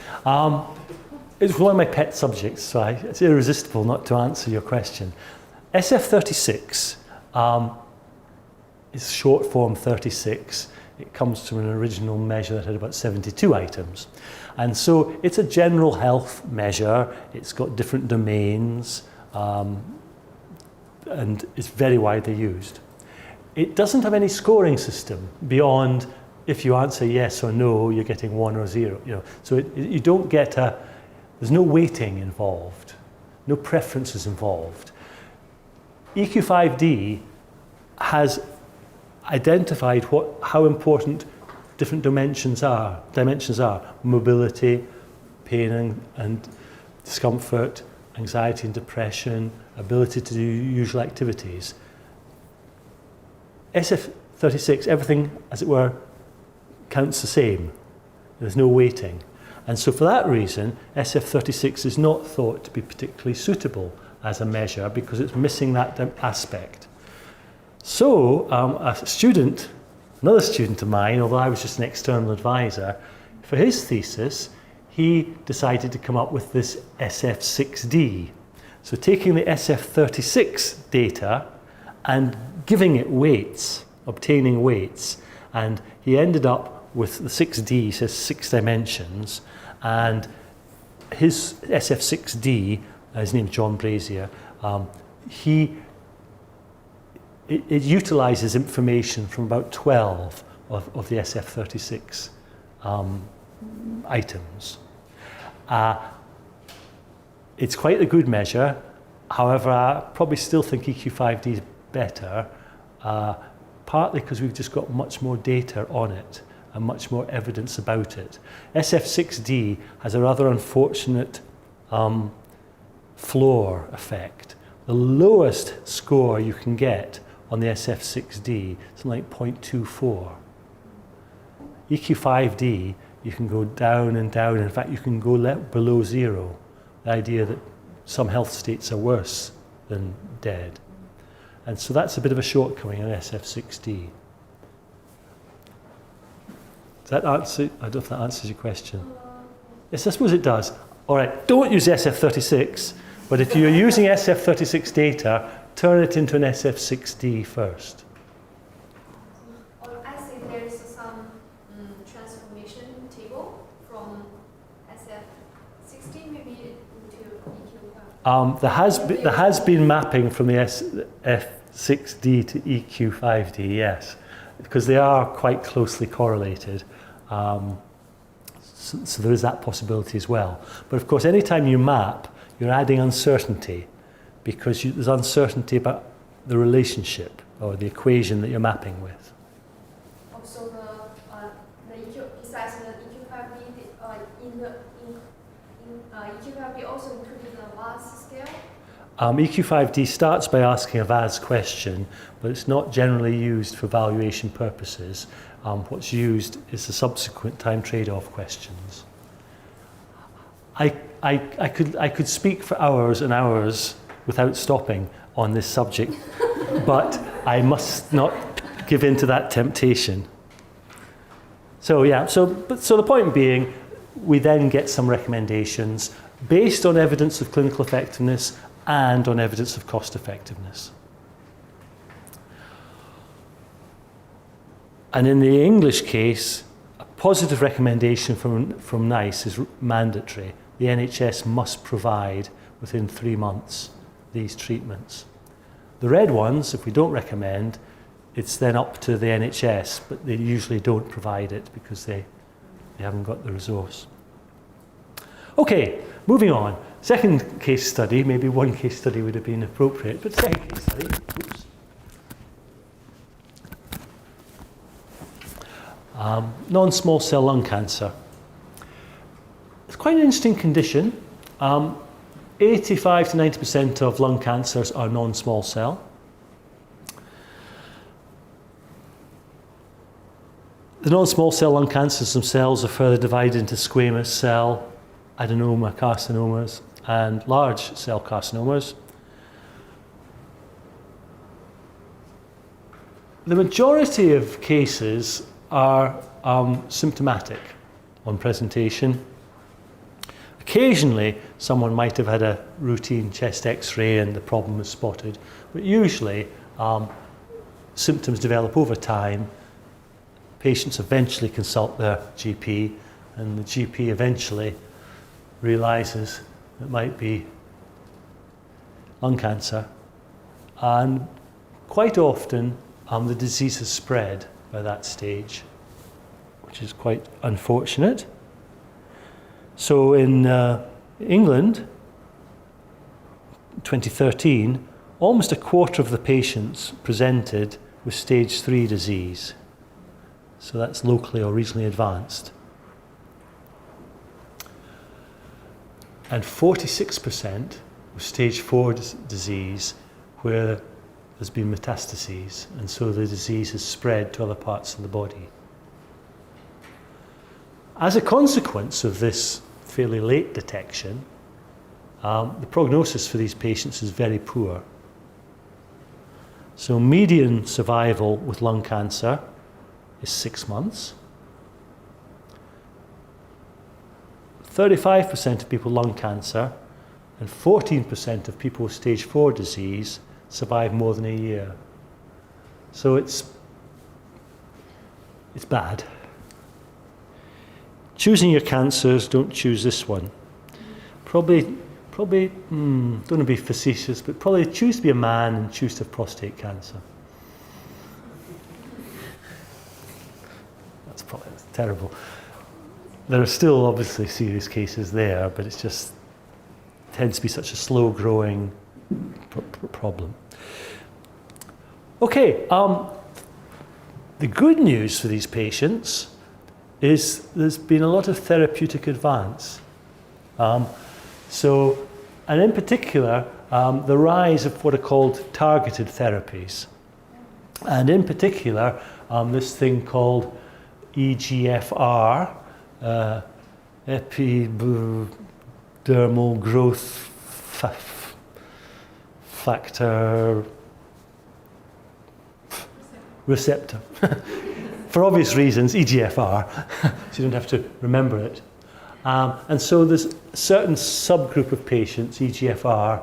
It's one of my pet subjects, so it's irresistible not to answer your question. SF36 is short form 36. It comes from an original measure that had about 72 items. And so it's a general health measure. It's got different domains, and it's very widely used. It doesn't have any scoring system beyond if you answer yes or no, you're getting 1 or 0. You know, so you don't get there's no weighting involved, no preferences involved. EQ5D has identified how important different dimensions are. Mobility, pain and discomfort, anxiety and depression, ability to do usual activities. SF36, everything, as it were, counts the same. There's no weighting. And so for that reason, SF36 is not thought to be particularly suitable as a measure because it's missing that aspect. So another student of mine, although I was just an external advisor, for his thesis, he decided to come up with this SF6D. So taking the SF36 data and giving it weights, obtaining weights, and he ended up with the 6D, says 6 dimensions, and his SF6D, his name's John Brazier, it utilises information from about 12 of the SF36 items. It's quite a good measure. However, I probably still think EQ5D is better, partly because we've just got much more data on it and much more evidence about it. SF6D has a rather unfortunate floor effect. The lowest score you can get on the SF6D is something like 0.24. EQ5D, you can go down and down. In fact, you can go below 0. The idea that some health states are worse than dead. And so that's a bit of a shortcoming in SF6D. Does that answer? I don't know if that answers your question. Yes, I suppose it does. All right, don't use SF36, but if you're using SF36 data, turn it into an SF6D first. I see there is some transformation table from SF16 maybe into EQ5. There has been mapping from the SF6D to EQ5D, yes, because they are quite closely correlated. So there is that possibility as well. But of course, anytime you map, you're adding uncertainty because there's uncertainty about the relationship or the equation that you're mapping with. Also, the EQ, besides the EQ5D, EQ5D also included the mass scale. EQ5D starts by asking a VAS question, but it's not generally used for valuation purposes. What's used is the subsequent time trade-off questions. I could speak for hours and hours without stopping on this subject, but I must not give in to that temptation. So yeah, so the point being, we then get some recommendations based on evidence of clinical effectiveness and on evidence of cost effectiveness. And in the English case, a positive recommendation from NICE is mandatory. The NHS must provide within 3 months these treatments. The red ones, if we don't recommend, it's then up to the NHS, but they usually don't provide it because they haven't got the resource. Okay, moving on. Second case study, maybe one case study would have been appropriate, but second case study. Oops. Non-small cell lung cancer. It's quite an interesting condition. 85 to 90% of lung cancers are non-small cell. The non-small cell lung cancers themselves are further divided into squamous cell, adenoma carcinomas, and large cell carcinomas. The majority of cases are symptomatic on presentation. Occasionally, someone might have had a routine chest X-ray and the problem was spotted, but usually symptoms develop over time. Patients eventually consult their GP, and the GP eventually realizes it might be lung cancer. And quite often, the disease has spread by that stage, which is quite unfortunate. So in England, 2013, almost a quarter of the patients presented with stage 3 disease. So that's locally or regionally advanced. And 46% with stage 4 disease where there's been metastases, and so the disease has spread to other parts of the body. As a consequence of this fairly late detection, the prognosis for these patients is very poor. So median survival with lung cancer is 6 months. 35% of people with lung cancer and 14% of people with stage 4 disease survive more than a year. So it's bad. Choosing your cancers, don't choose this one. Probably, don't want to be facetious, but probably choose to be a man and choose to have prostate cancer. That's terrible. There are still obviously serious cases there, but it just tends to be such a slow-growing problem. Okay, the good news for these patients is there's been a lot of therapeutic advance. And in particular, the rise of what are called targeted therapies. And in particular, this thing called EGFR, epidermal growth factor receptor. For obvious reasons, EGFR, so you don't have to remember it. And so there's a certain subgroup of patients, EGFR,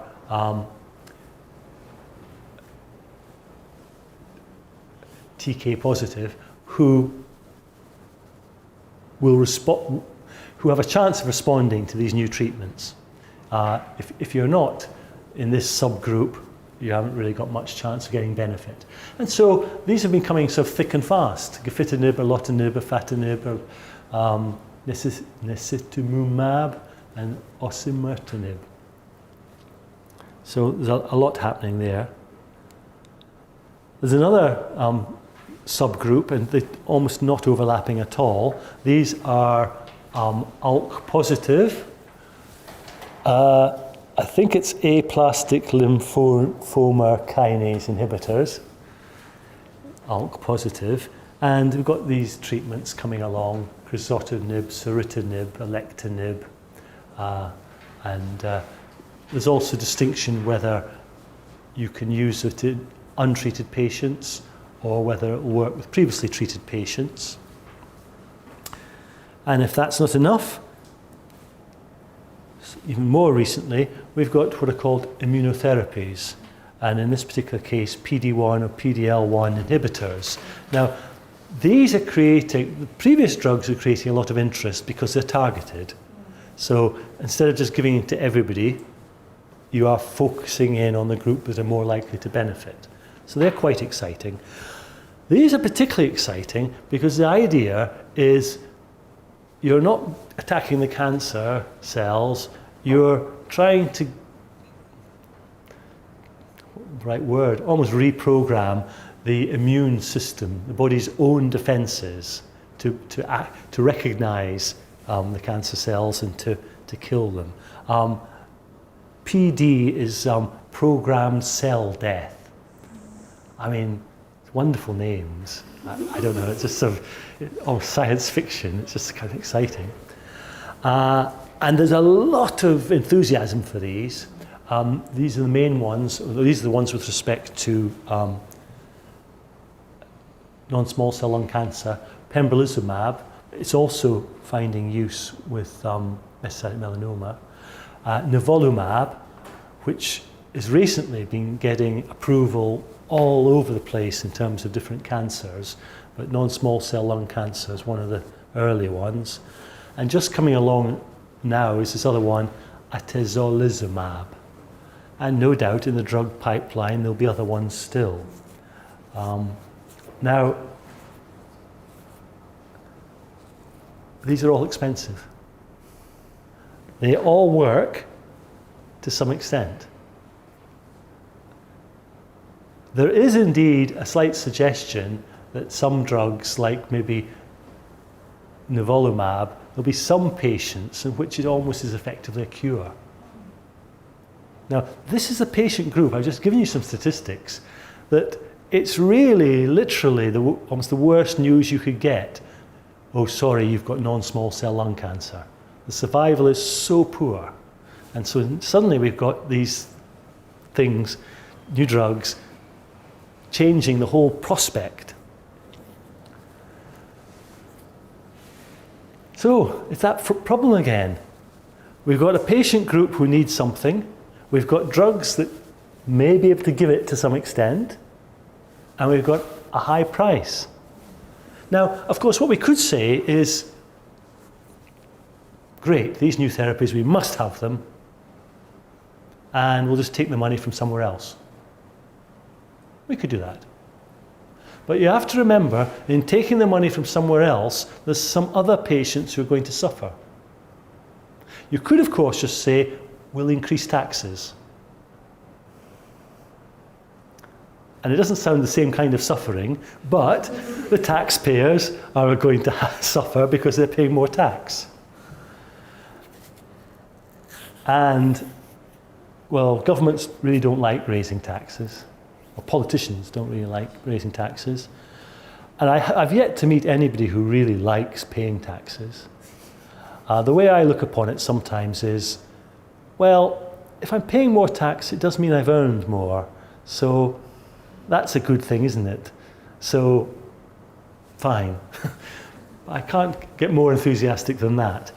TK positive, who have a chance of responding to these new treatments. If you're not in this subgroup, you haven't really got much chance of getting benefit. And so these have been coming sort of thick and fast. Gefitinib, erlotinib, afatinib, nesitumumab, and osimertinib. So there's a lot happening there. There's another subgroup, and they're almost not overlapping at all. These are ALK positive, I think it's aplastic lymphoma kinase inhibitors, ALK positive, and we've got these treatments coming along, crizotinib, ceritinib, alectinib, and there's also distinction whether you can use it in untreated patients or whether it will work with previously treated patients. And if that's not enough, even more recently, we've got what are called immunotherapies, and in this particular case, PD-1 or PD-L1 inhibitors. Now, these are creating, the previous drugs are creating a lot of interest because they're targeted. So instead of just giving it to everybody, you are focusing in on the group that are more likely to benefit. So they're quite exciting. These are particularly exciting because the idea is you're not attacking the cancer cells, you're trying to, right word, almost reprogram the immune system, the body's own defenses to recognize the cancer cells and to kill them. PD is programmed cell death. I mean, wonderful names. I don't know, it's just sort of science fiction, it's just kind of exciting. And there's a lot of enthusiasm for these. These are the main ones, these are the ones with respect to non-small cell lung cancer. Pembrolizumab, it's also finding use with metastatic melanoma. Nivolumab, which has recently been getting approval all over the place in terms of different cancers, but non-small cell lung cancer is one of the early ones. And just coming along now is this other one, atezolizumab. And no doubt in the drug pipeline there'll be other ones still. Now, these are all expensive. They all work to some extent. There is indeed a slight suggestion that some drugs, like maybe nivolumab, there'll be some patients in which it almost is effectively a cure. Now, this is a patient group, I've just given you some statistics, that it's really, literally, almost the worst news you could get. Oh, sorry, you've got non-small cell lung cancer. The survival is so poor. And so suddenly we've got these things, new drugs, changing the whole prospect. So it's that problem again. We've got a patient group who needs something. We've got drugs that may be able to give it to some extent. And we've got a high price. Now, of course, what we could say is, great, these new therapies, we must have them. And we'll just take the money from somewhere else. We could do that. But you have to remember, in taking the money from somewhere else, there's some other patients who are going to suffer. You could, of course, just say, we'll increase taxes. And it doesn't sound the same kind of suffering, but the taxpayers are going to suffer because they're paying more tax. And, well, governments really don't like raising taxes. Or politicians don't really like raising taxes. And I've yet to meet anybody who really likes paying taxes. The way I look upon it sometimes is, well, if I'm paying more tax, it does mean I've earned more. So that's a good thing, isn't it? So, fine. I can't get more enthusiastic than that.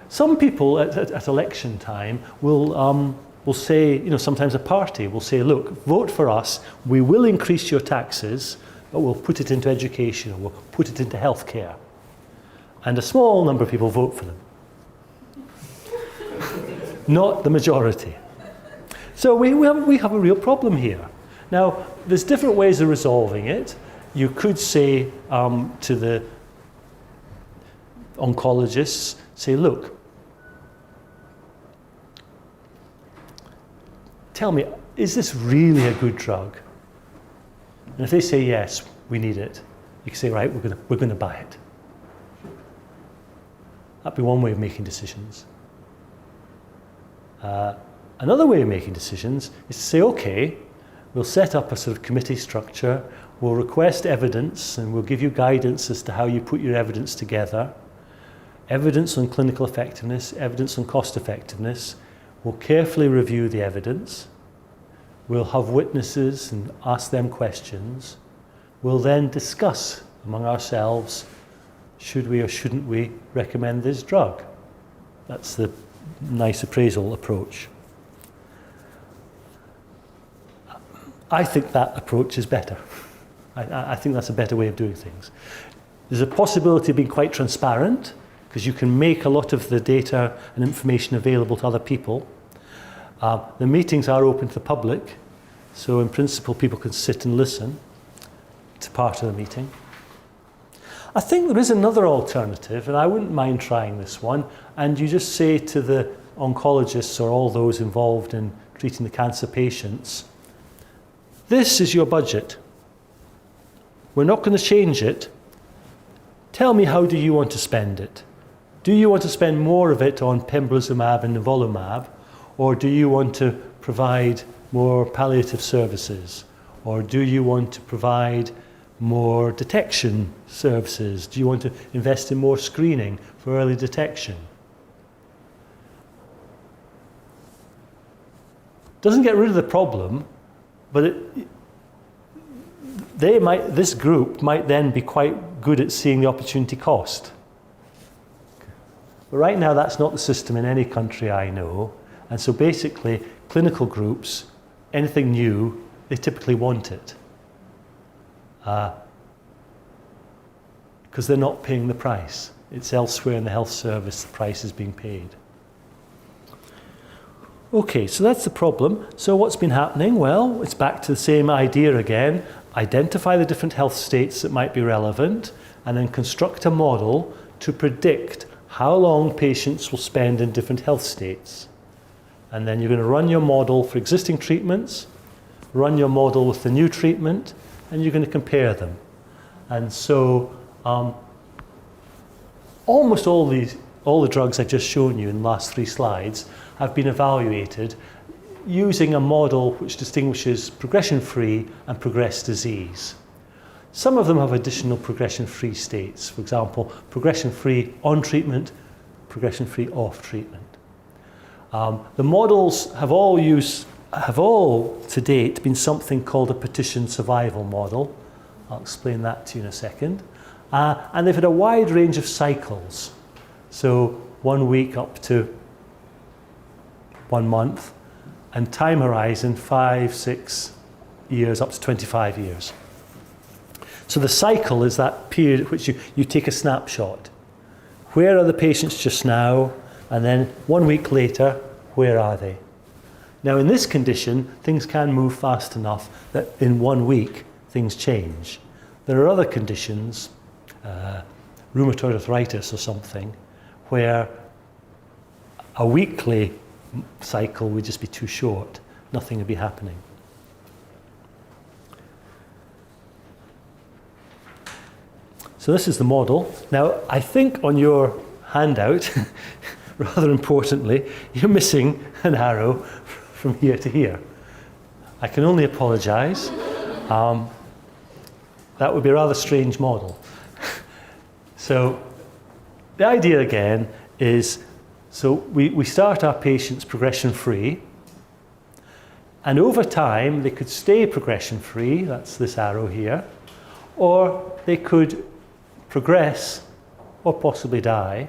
Some people at election time will say, you know, sometimes a party will say, look, vote for us, we will increase your taxes, but we'll put it into education or we'll put it into healthcare. And a small number of people vote for them. Not the majority. So we have a real problem here. Now, there's different ways of resolving it. You could say to the oncologists, say, look, tell me, is this really a good drug? And if they say yes, we need it, you can say, right, we're going to buy it. That'd be one way of making decisions. Another way of making decisions is to say, okay, we'll set up a sort of committee structure, we'll request evidence, and we'll give you guidance as to how you put your evidence together. Evidence on clinical effectiveness, evidence on cost effectiveness. We'll carefully review the evidence. We'll have witnesses and ask them questions. We'll then discuss among ourselves, should we or shouldn't we recommend this drug? That's the nice appraisal approach. I think that approach is better. I think that's a better way of doing things. There's a possibility of being quite transparent, because you can make a lot of the data and information available to other people. The meetings are open to the public, so in principle people can sit and listen to part of the meeting. I think there is another alternative, and I wouldn't mind trying this one, and you just say to the oncologists or all those involved in treating the cancer patients, this is your budget. We're not going to change it. Tell me, how do you want to spend it? Do you want to spend more of it on pembrolizumab and nivolumab, or do you want to provide more palliative services? Or do you want to provide more detection services? Do you want to invest in more screening for early detection? Doesn't get rid of the problem, but this group might then be quite good at seeing the opportunity cost. But right now that's not the system in any country I know, and so basically clinical groups, anything new, they typically want it. Because they're not paying the price. It's elsewhere in the health service the price is being paid. Okay, so that's the problem. So what's been happening? Well, it's back to the same idea again. Identify the different health states that might be relevant, and then construct a model to predict how long patients will spend in different health states. And then you're going to run your model for existing treatments, run your model with the new treatment, and you're going to compare them. And so almost all the drugs I've just shown you in the last 3 slides have been evaluated using a model which distinguishes progression-free and progressed disease. Some of them have additional progression-free states. For example, progression-free on treatment, progression-free off treatment. The models have all to date been something called a partition survival model. I'll explain that to you in a second. And they've had a wide range of cycles. So 1 week up to 1 month, and time horizon 5, 6 years up to 25 years. So the cycle is that period at which you take a snapshot. Where are the patients just now? And then 1 week later, where are they? Now in this condition, things can move fast enough that in 1 week, things change. There are other conditions, rheumatoid arthritis or something, where a weekly cycle would just be too short. Nothing would be happening. So this is the model. Now, I think on your handout, rather importantly, you're missing an arrow from here to here. I can only apologize. That would be a rather strange model. So the idea again is, so we start our patients progression-free, and over time they could stay progression-free, that's this arrow here, or they could progress or possibly die.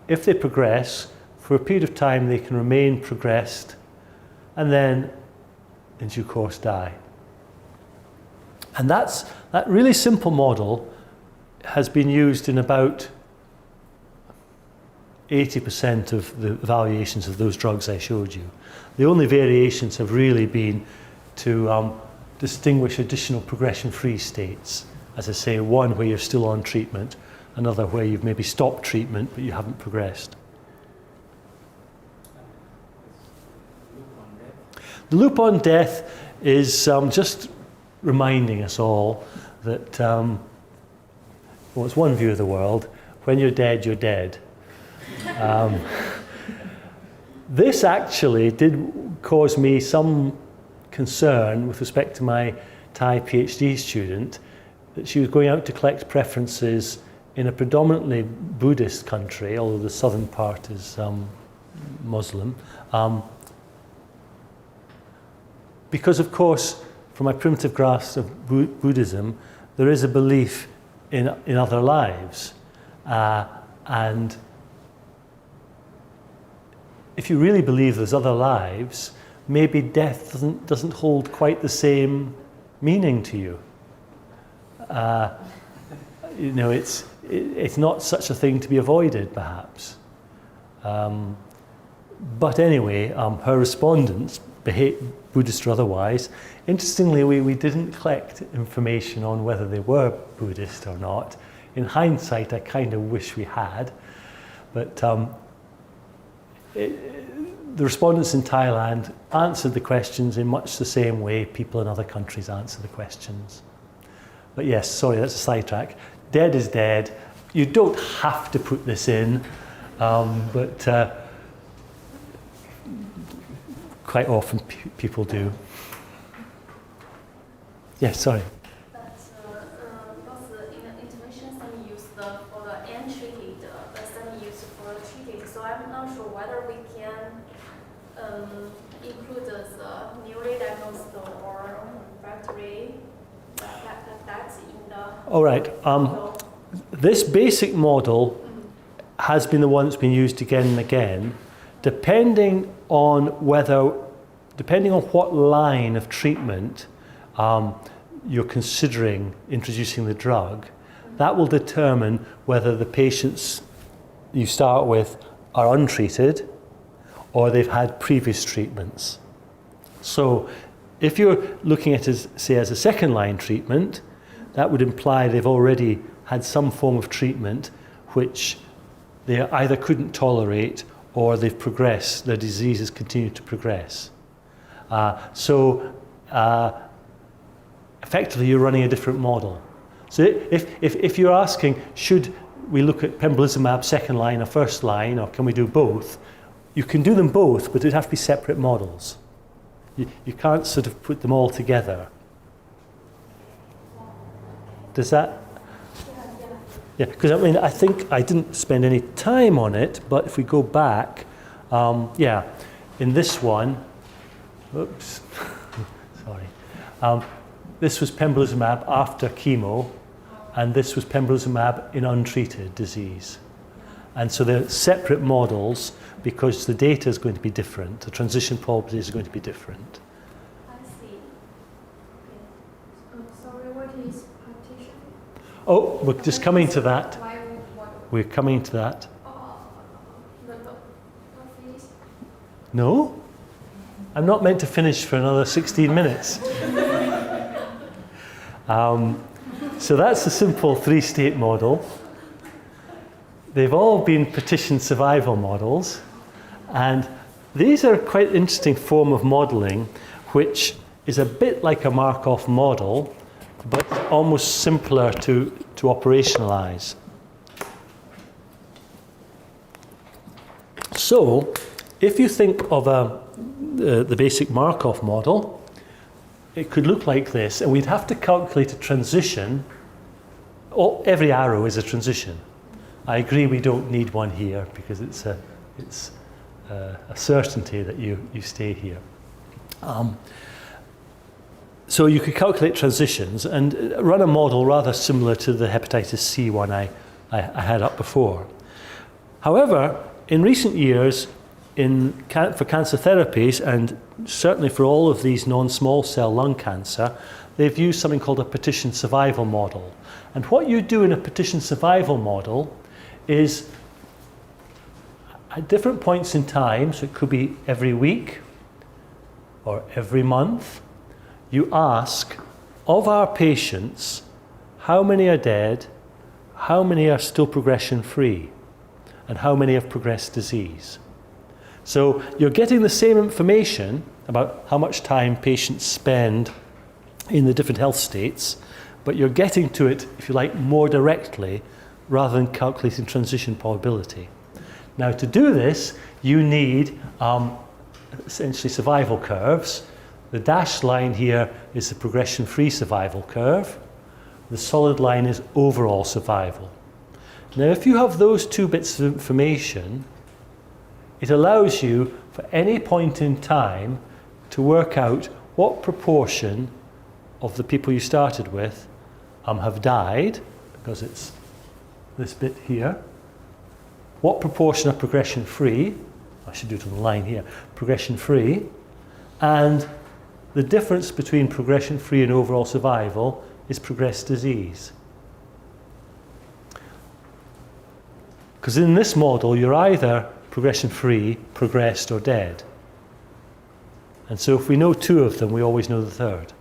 If they progress, for a period of time they can remain progressed and then in due course die. And that really simple model has been used in about 80% of the evaluations of those drugs I showed you. The only variations have really been to distinguish additional progression-free states. As I say, one where you're still on treatment, another where you've maybe stopped treatment but you haven't progressed. The loop on death is just reminding us all that, well, it's one view of the world. When you're dead, you're dead. This actually did cause me some concern with respect to my Thai PhD student, that she was going out to collect preferences in a predominantly Buddhist country, although the southern part is Muslim. Because of course, from my primitive grasp of Buddhism, there is a belief in other lives. And if you really believe there's other lives, maybe death doesn't hold quite the same meaning to you. You know, it's not such a thing to be avoided, perhaps. But anyway, her respondents, Buddhist or otherwise, interestingly, we didn't collect information on whether they were Buddhist or not. In hindsight, I kind of wish we had, but the respondents in Thailand answered the questions in much the same way people in other countries answer the questions. But yes, sorry, that's a sidetrack. Dead is dead. You don't have to put this in, but quite often people do. Yes, sorry. But both in the intervention some use for the untreated, some use for the treated. So I'm not sure whether we can include the newly diagnosed or refractory that's in the. All right. This basic model has been the one that's been used again and again, depending on what line of treatment you're considering introducing the drug. That will determine whether the patients you start with are untreated or they've had previous treatments. So if you're looking at it, say, as a second line treatment, that would imply they've already had some form of treatment which they either couldn't tolerate or they've progressed, their disease has continued to progress. Effectively you're running a different model. So if you're asking, should we look at pembrolizumab second line or first line, or can we do both? You can do them both, but it'd have to be separate models. You can't sort of put them all together. Does that? Yeah, because I mean, I think I didn't spend any time on it, but if we go back, in this one, oops, sorry. This was pembrolizumab after chemo, and this was pembrolizumab in untreated disease. And so they're separate models because the data is going to be different, the transition probabilities are going to be different. I see. Sorry, what is partition? Oh, we're just coming to that. Why, what? We're coming to that. Please. No? I'm not meant to finish for another 16 minutes. So that's a simple three-state model. They've all been partition survival models, and these are quite an interesting form of modeling, which is a bit like a Markov model, but almost simpler to operationalize. So, if you think of the basic Markov model, it could look like this, and we'd have to calculate a transition. Every arrow is a transition. I agree we don't need one here because it's a certainty that you stay here. So you could calculate transitions and run a model rather similar to the hepatitis C one I had up before. However, in recent years, for cancer therapies, and certainly for all of these non-small cell lung cancer, they've used something called a partition survival model. And what you do in a partition survival model is at different points in time, so it could be every week or every month, you ask of our patients how many are dead, how many are still progression free, and how many have progressed disease. So you're getting the same information about how much time patients spend in the different health states, but you're getting to it, if you like, more directly rather than calculating transition probability. Now to do this, you need essentially survival curves. The dashed line here is the progression-free survival curve. The solid line is overall survival. Now if you have those two bits of information, it allows you for any point in time to work out what proportion of the people you started with have died, because it's this bit here. What proportion are progression-free? I should do it on the line here. Progression-free. And the difference between progression-free and overall survival is progressed disease. Because in this model, you're either progression-free, progressed, or dead. And so if we know two of them, we always know the third.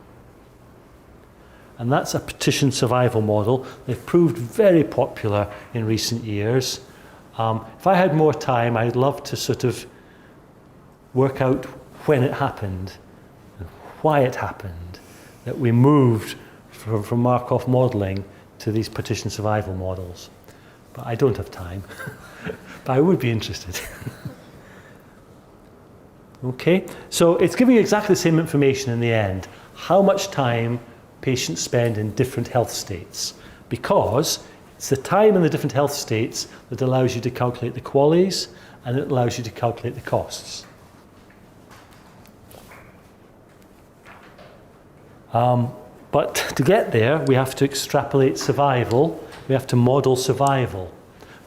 And that's a petition survival model. They've proved very popular in recent years. If I had more time, I'd love to sort of work out when it happened, and why it happened, that we moved from Markov modeling to these petition survival models. But I don't have time. But I would be interested. Okay, so it's giving you exactly the same information in the end. How much time patients spend in different health states. Because it's the time in the different health states that allows you to calculate the QALYs, and it allows you to calculate the costs. But to get there, we have to extrapolate survival. We have to model survival.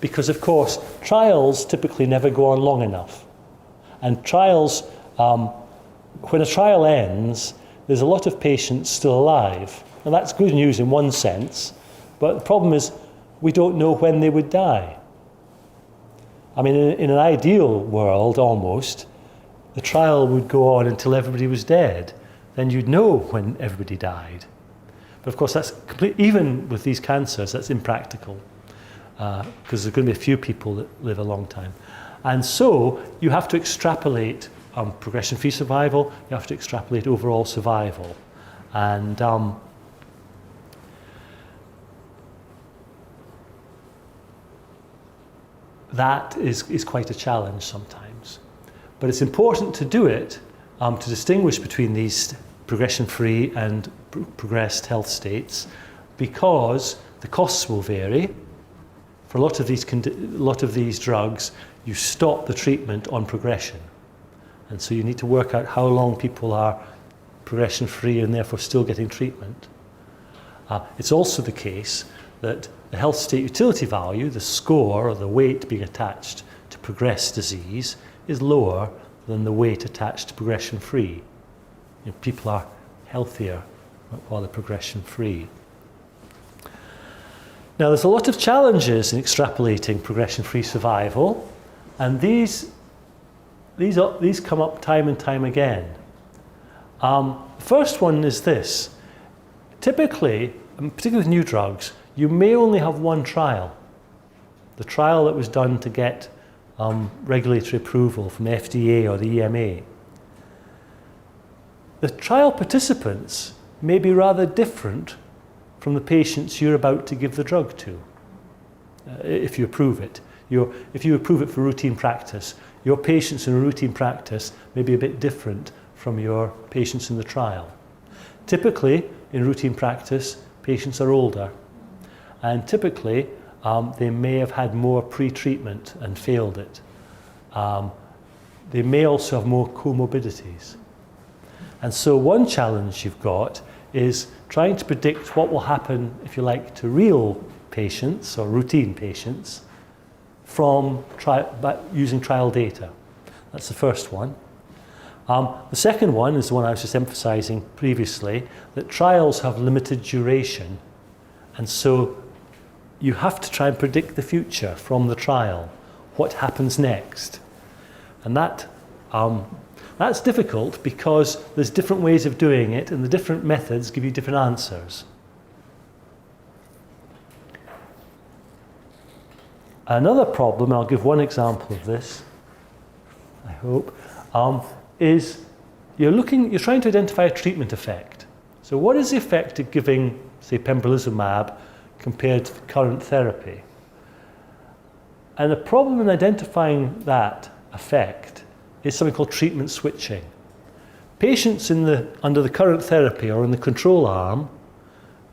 Because, of course, trials typically never go on long enough. And trials, when a trial ends, there's a lot of patients still alive. And that's good news in one sense, but the problem is we don't know when they would die. I mean, in an ideal world, almost, the trial would go on until everybody was dead. Then you'd know when everybody died. But of course, that's even with these cancers, that's impractical, because there's going to be a few people that live a long time. And so you have to extrapolate progression-free survival, you have to extrapolate overall survival. And that is quite a challenge sometimes. But it's important to do it to distinguish between these progression-free and progressed health states, because the costs will vary. For a lot of these drugs, you stop the treatment on progression. And so you need to work out how long people are progression-free and therefore still getting treatment. It's also the case that the health state utility value, the score or the weight being attached to progressed disease, is lower than the weight attached to progression-free. You know, people are healthier while they're progression-free. Now, there's a lot of challenges in extrapolating progression-free survival, and these come up time and time again. The first one is this. Typically, particularly with new drugs, you may only have one trial. The trial that was done to get regulatory approval from the FDA or the EMA. The trial participants may be rather different from the patients you're about to give the drug to, if you approve it. If you approve it for routine practice, your patients in a routine practice may be a bit different from your patients in the trial. Typically, in routine practice, patients are older, and typically they may have had more pre-treatment and failed it. They may also have more comorbidities. And so one challenge you've got is trying to predict what will happen, if you like, to real patients or routine patients from using trial data. That's the first one. The second one is the one I was just emphasizing previously, that trials have limited duration. And so you have to try and predict the future from the trial, what happens next. And that's difficult because there's different ways of doing it, and the different methods give you different answers. Another problem, I'll give one example of this, I hope, is you're trying to identify a treatment effect. So what is the effect of giving, say, pembrolizumab compared to current therapy? And the problem in identifying that effect is something called treatment switching. Patients under the current therapy or in the control arm,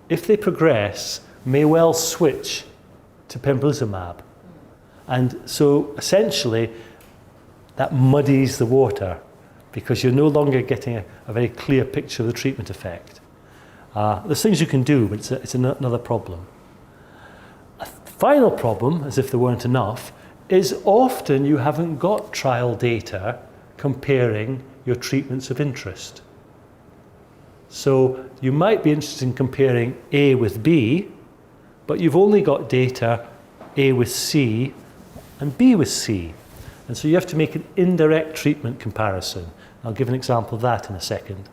if they progress, may well switch to pembrolizumab. And so essentially, that muddies the water because you're no longer getting a very clear picture of the treatment effect. There's things you can do, but it's another problem. A final problem, as if there weren't enough, is often you haven't got trial data comparing your treatments of interest. So you might be interested in comparing A with B, but you've only got data A with C and B with C. And so you have to make an indirect treatment comparison. I'll give an example of that in a second.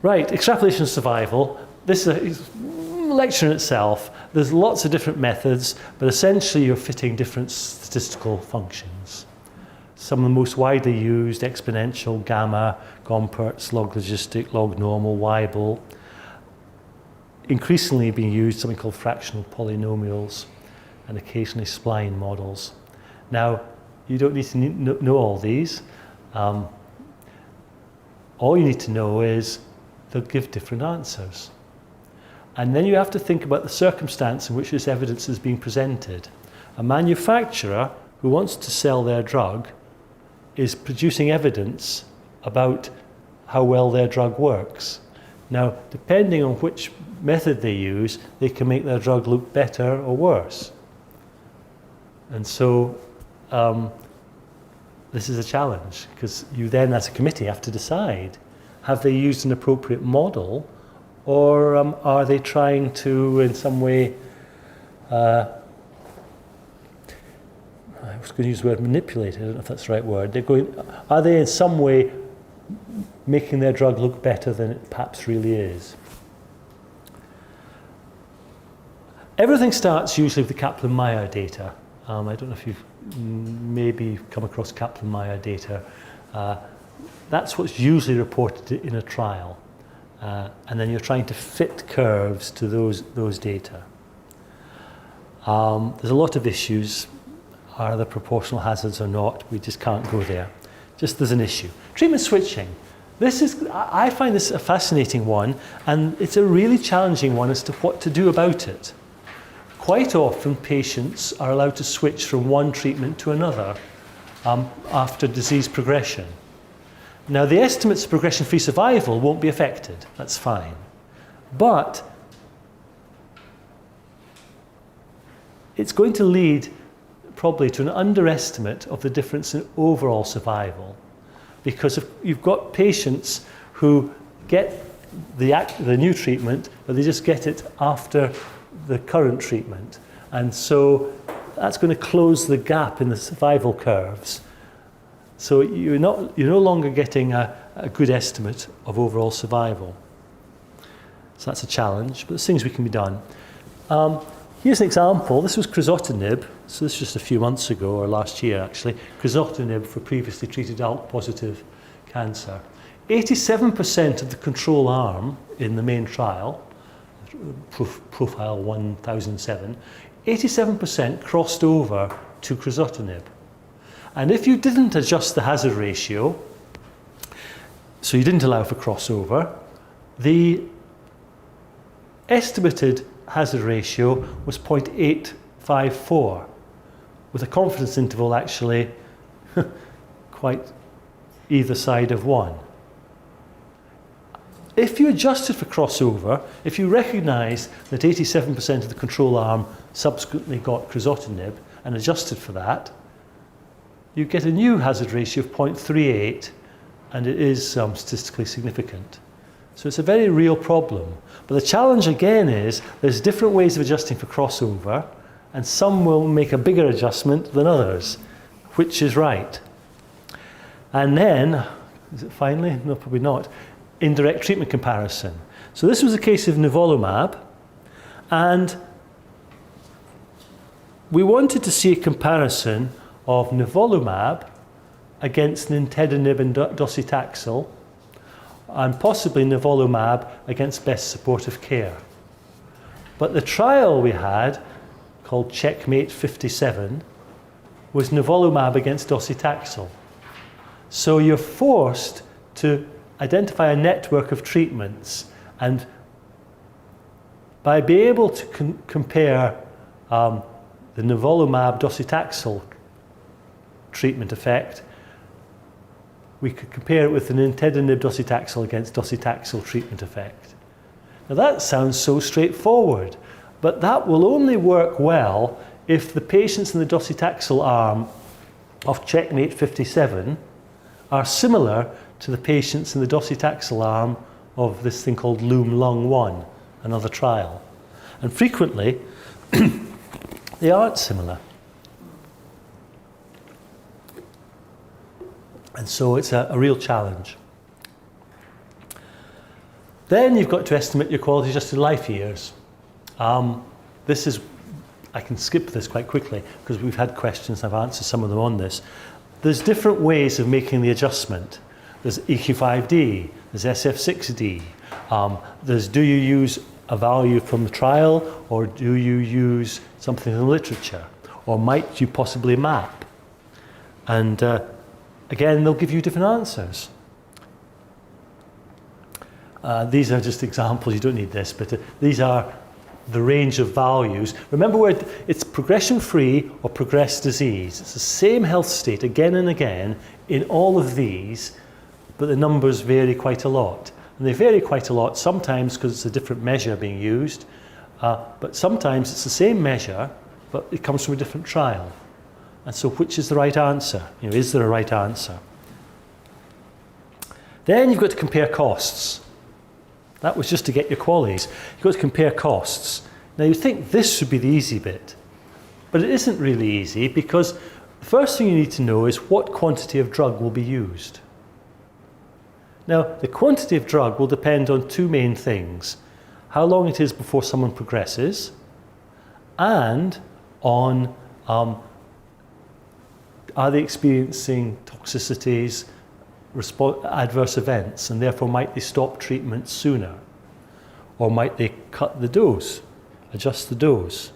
Right, extrapolation of survival. This is a lecture in itself. There's lots of different methods, but essentially you're fitting different statistical functions. Some of the most widely used, exponential, gamma, Gompertz, log logistic, log normal, Weibull. Increasingly being used something called fractional polynomials and occasionally spline models. Now, you don't need to know all these. All you need to know is they'll give different answers. And then you have to think about the circumstance in which this evidence is being presented. A manufacturer who wants to sell their drug is producing evidence about how well their drug works. Now, depending on which method they use, they can make their drug look better or worse. And so this is a challenge, because you then, as a committee, have to decide, have they used an appropriate model, or are they trying to, in some way, I was going to use the word manipulate, I don't know if that's the right word. Are they in some way making their drug look better than it perhaps really is? Everything starts usually with the Kaplan-Meier data. I don't know if you've maybe come across Kaplan-Meier data. That's what's usually reported in a trial. And then you're trying to fit curves to those data. There's a lot of issues. Are there proportional hazards or not? We just can't go there. Just there's an issue. Treatment switching. I find this a fascinating one, and it's a really challenging one as to what to do about it. Quite often patients are allowed to switch from one treatment to another after disease progression. Now, the estimates of progression-free survival won't be affected. That's fine. But it's going to lead probably to an underestimate of the difference in overall survival, because you've got patients who get the new treatment, but they just get it after the current treatment. And so that's going to close the gap in the survival curves. So you're no longer getting a good estimate of overall survival. So that's a challenge, but there's things we can be done. Here's an example. This was crizotinib. So this was just a few months ago, or last year actually. Crizotinib for previously treated ALK-positive cancer. 87% of the control arm in the main trial, profile 1007, 87% crossed over to crizotinib. And if you didn't adjust the hazard ratio, so you didn't allow for crossover, the estimated hazard ratio was 0.854, with a confidence interval actually quite either side of 1. If you adjusted for crossover, if you recognise that 87% of the control arm subsequently got crizotinib and adjusted for that, you get a new hazard ratio of 0.38, and it is statistically significant. So it's a very real problem. But the challenge again is there's different ways of adjusting for crossover, and some will make a bigger adjustment than others. Which is right? And then, is it finally? No, probably not. Indirect treatment comparison. So this was a case of nivolumab, and we wanted to see a comparison of nivolumab against nintedanib and docetaxel, and possibly nivolumab against best supportive care. But the trial we had, called Checkmate 57 was nivolumab against docetaxel. So you're forced to identify a network of treatments, and by being able to compare the nivolumab docetaxel treatment effect, we could compare it with the nintedanib docetaxel against docetaxel treatment effect. Now that sounds so straightforward, but that will only work well if the patients in the docetaxel arm of Checkmate 57 are similar to the patients in the docetaxel arm of this thing called LUM-Lung 1, another trial. And frequently, they aren't similar. And so it's a real challenge. Then you've got to estimate your quality adjusted life years. This is, I can skip this quite quickly because we've had questions, I've answered some of them on this. There's different ways of making the adjustment. There's EQ5D, there's SF6D, there's do you use a value from the trial or do you use something in the literature? Or might you possibly map? And again, they'll give you different answers. These are just examples, you don't need this, but these are the range of values. Remember where it's progression-free or progressed disease. It's the same health state again and again in all of these, but the numbers vary quite a lot. And they vary quite a lot sometimes because it's a different measure being used, but sometimes it's the same measure, but it comes from a different trial. And so which is the right answer? You know, is there a right answer? Then you've got to compare costs. That was just to get your qualities. You've got to compare costs. Now you think this should be the easy bit, but it isn't really easy because the first thing you need to know is what quantity of drug will be used. Now the quantity of drug will depend on two main things: how long it is before someone progresses, and on are they experiencing toxicities, adverse events, and therefore might they stop treatment sooner? Or might they cut the dose, adjust the dose?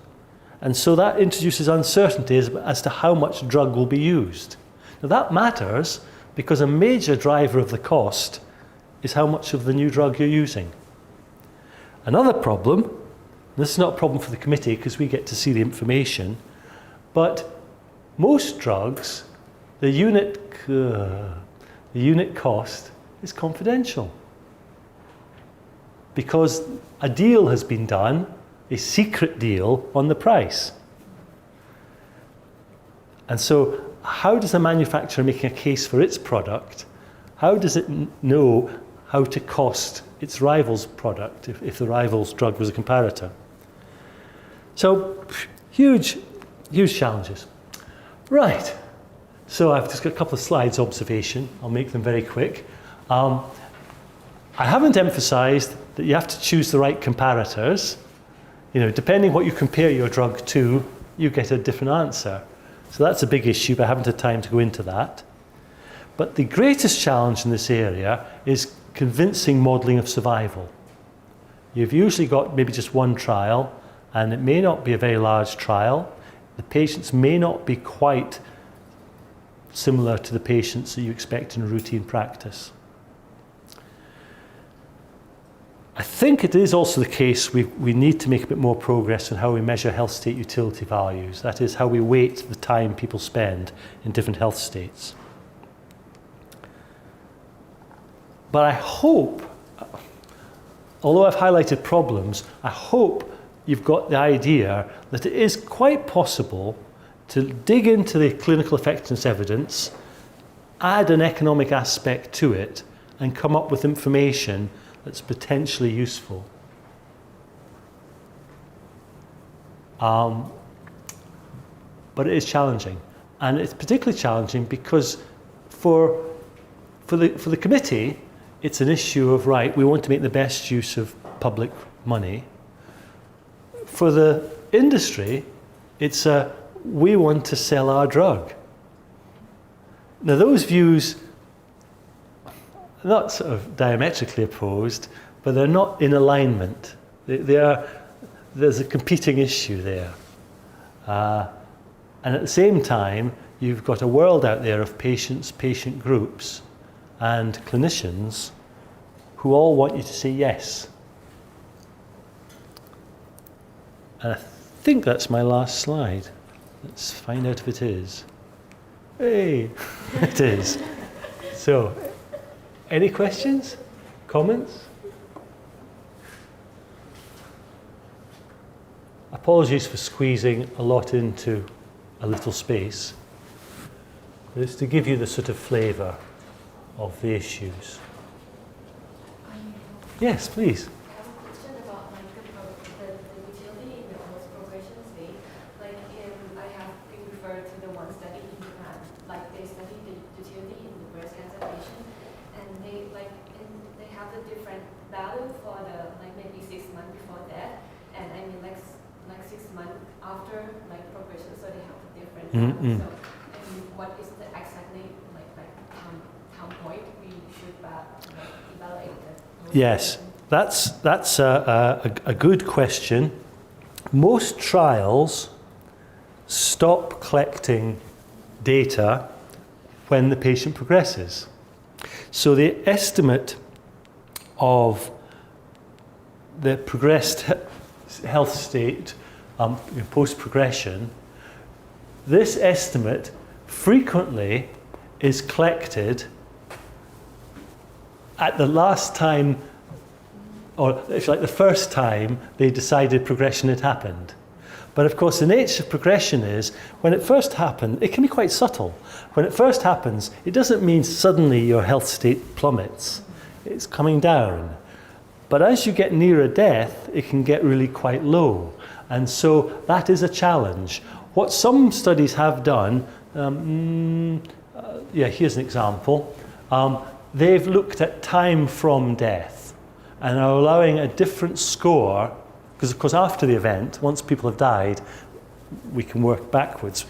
And so that introduces uncertainty as to how much drug will be used. Now that matters because a major driver of the cost is how much of the new drug you're using. Another problem, this is not a problem for the committee because we get to see the information, but most drugs, the unit cost is confidential because a deal has been done, a secret deal on the price. And so how does a manufacturer making a case for its product, how does it know how to cost its rival's product if the rival's drug was a comparator? So huge challenges. Right. So I've just got a couple of slides observation. I'll make them very quick. I haven't emphasized that you have to choose the right comparators. You know, depending what you compare your drug to, you get a different answer. So that's a big issue, but I haven't had time to go into that. But the greatest challenge in this area is convincing modeling of survival. You've usually got maybe just one trial, and it may not be a very large trial. The patients may not be quite similar to the patients that you expect in routine practice. I think it is also the case we need to make a bit more progress in how we measure health state utility values. That is, how we weight the time people spend in different health states. But I hope, although I've highlighted problems, I hope you've got the idea that it is quite possible to dig into the clinical effectiveness evidence, add an economic aspect to it, and come up with information that's potentially useful. But it is challenging. And it's particularly challenging because for the committee, it's an issue of, right, we want to make the best use of public money. For the industry, it's we want to sell our drug. Now those views are not sort of diametrically opposed, but they're not in alignment. There's a competing issue there. And at the same time, you've got a world out there of patients, patient groups, and clinicians who all want you to say yes. And I think that's my last slide. Let's find out if it is. Hey, it is. So, any questions? Comments? Apologies for squeezing a lot into a little space. But it's to give you the sort of flavour of the issues. Yes, please. I have a question about the utility in the almost progression state. Like I have been referred to the one study in Japan. Like they studied the utility in the breast cancer patient, and they have the different value for the maybe 6 months before death, and I mean like 6 months after progression. So they have a different value. So I mean, what is the exactly time point we should evaluate the? Yes, that's a good question. Most trials stop collecting data when the patient progresses. So the estimate of the progressed health state post-progression, this estimate frequently is collected at the last time, or if you like, the first time they decided progression had happened. But of course, the nature of progression is, when it first happened, it can be quite subtle. When it first happens, it doesn't mean suddenly your health state plummets. It's coming down. But as you get nearer death, it can get really quite low. And so that is a challenge. What some studies have done, here's an example. They've looked at time from death and are allowing a different score, because of course after the event, once people have died, we can work backwards.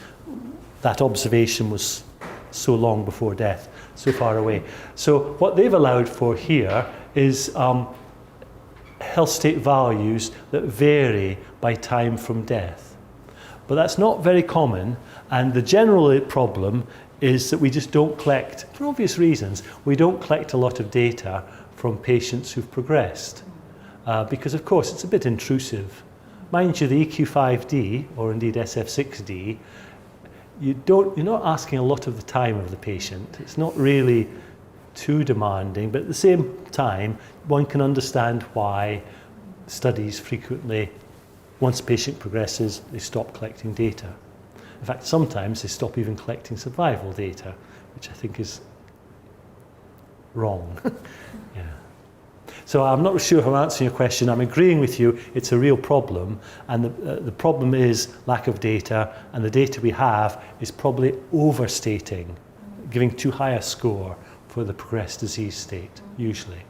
That observation was so long before death, so far away. So what they've allowed for here is health state values that vary by time from death. But that's not very common, and the general problem is that we just don't collect, for obvious reasons, we don't collect a lot of data from patients who've progressed. Because of course it's a bit intrusive. Mind you, the EQ5D, or indeed SF6D, you're not asking a lot of the time of the patient. It's not really too demanding, but at the same time, one can understand why studies frequently, once a patient progresses, they stop collecting data. In fact, sometimes they stop even collecting survival data, which I think is wrong. Yeah. So I'm not sure if I'm answering your question. I'm agreeing with you, it's a real problem, and the problem is lack of data, and the data we have is probably overstating, giving too high a score for the progressed disease state, usually.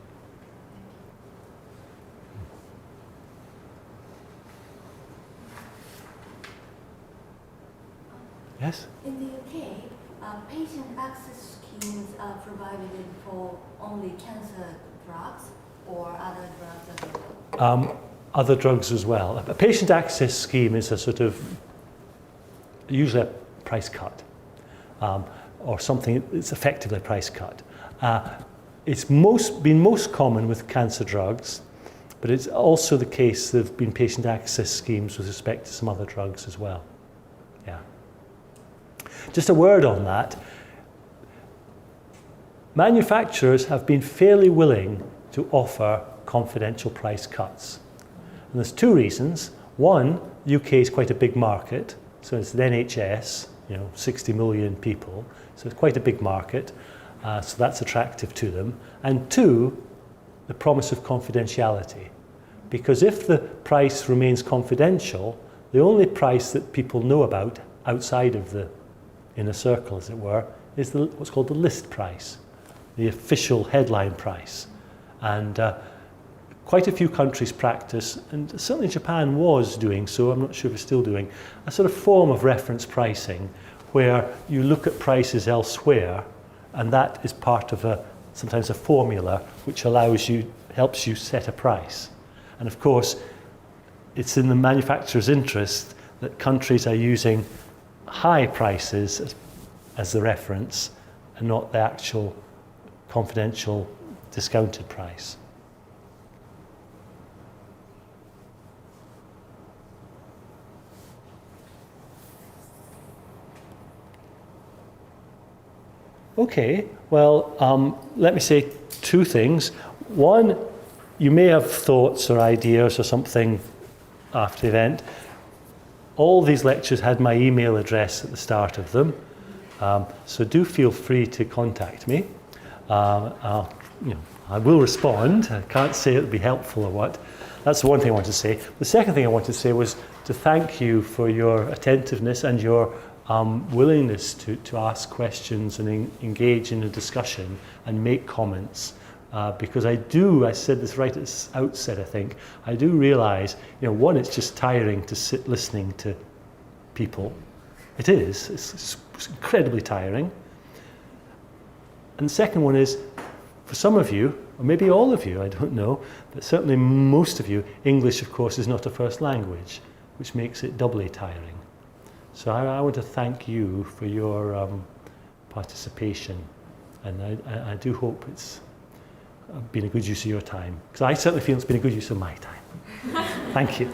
Yes? In the UK, patient access schemes are provided for only cancer drugs or other drugs as well? Other drugs as well. A patient access scheme is a sort of, usually a price cut, or something that's effectively a price cut. It's been most common with cancer drugs, but it's also the case there have been patient access schemes with respect to some other drugs as well. Yeah. Just a word on that. Manufacturers have been fairly willing to offer confidential price cuts. And there's two reasons. One, the UK is quite a big market, so it's the NHS, 60 million people, so it's quite a big market, so that's attractive to them. And two, the promise of confidentiality. Because if the price remains confidential, the only price that people know about outside of the inner circle, as it were, is what's called the list price, the official headline price. And quite a few countries practice, and certainly Japan was doing so, I'm not sure if it's still doing, a sort of form of reference pricing where you look at prices elsewhere, and that is part of sometimes a formula which helps you set a price. And of course, it's in the manufacturer's interest that countries are using high prices as the reference and not the actual confidential discounted price. Okay, well, let me say two things. One, you may have thoughts or ideas or something after the event. All these lectures had my email address at the start of them, so do feel free to contact me. I will respond. I can't say it'll be helpful or what. That's the one thing I wanted to say. The second thing I wanted to say was to thank you for your attentiveness and your willingness to ask questions and engage in a discussion and make comments. Because I said this right at the outset, I think, I do realise, one, it's just tiring to sit listening to people. It is. It's incredibly tiring. And the second one is, for some of you, or maybe all of you, I don't know, but certainly most of you, English, of course, is not a first language, which makes it doubly tiring. So I want to thank you for your participation, and I do hope it's been a good use of your time, because I certainly feel it's been a good use of my time. Thank you.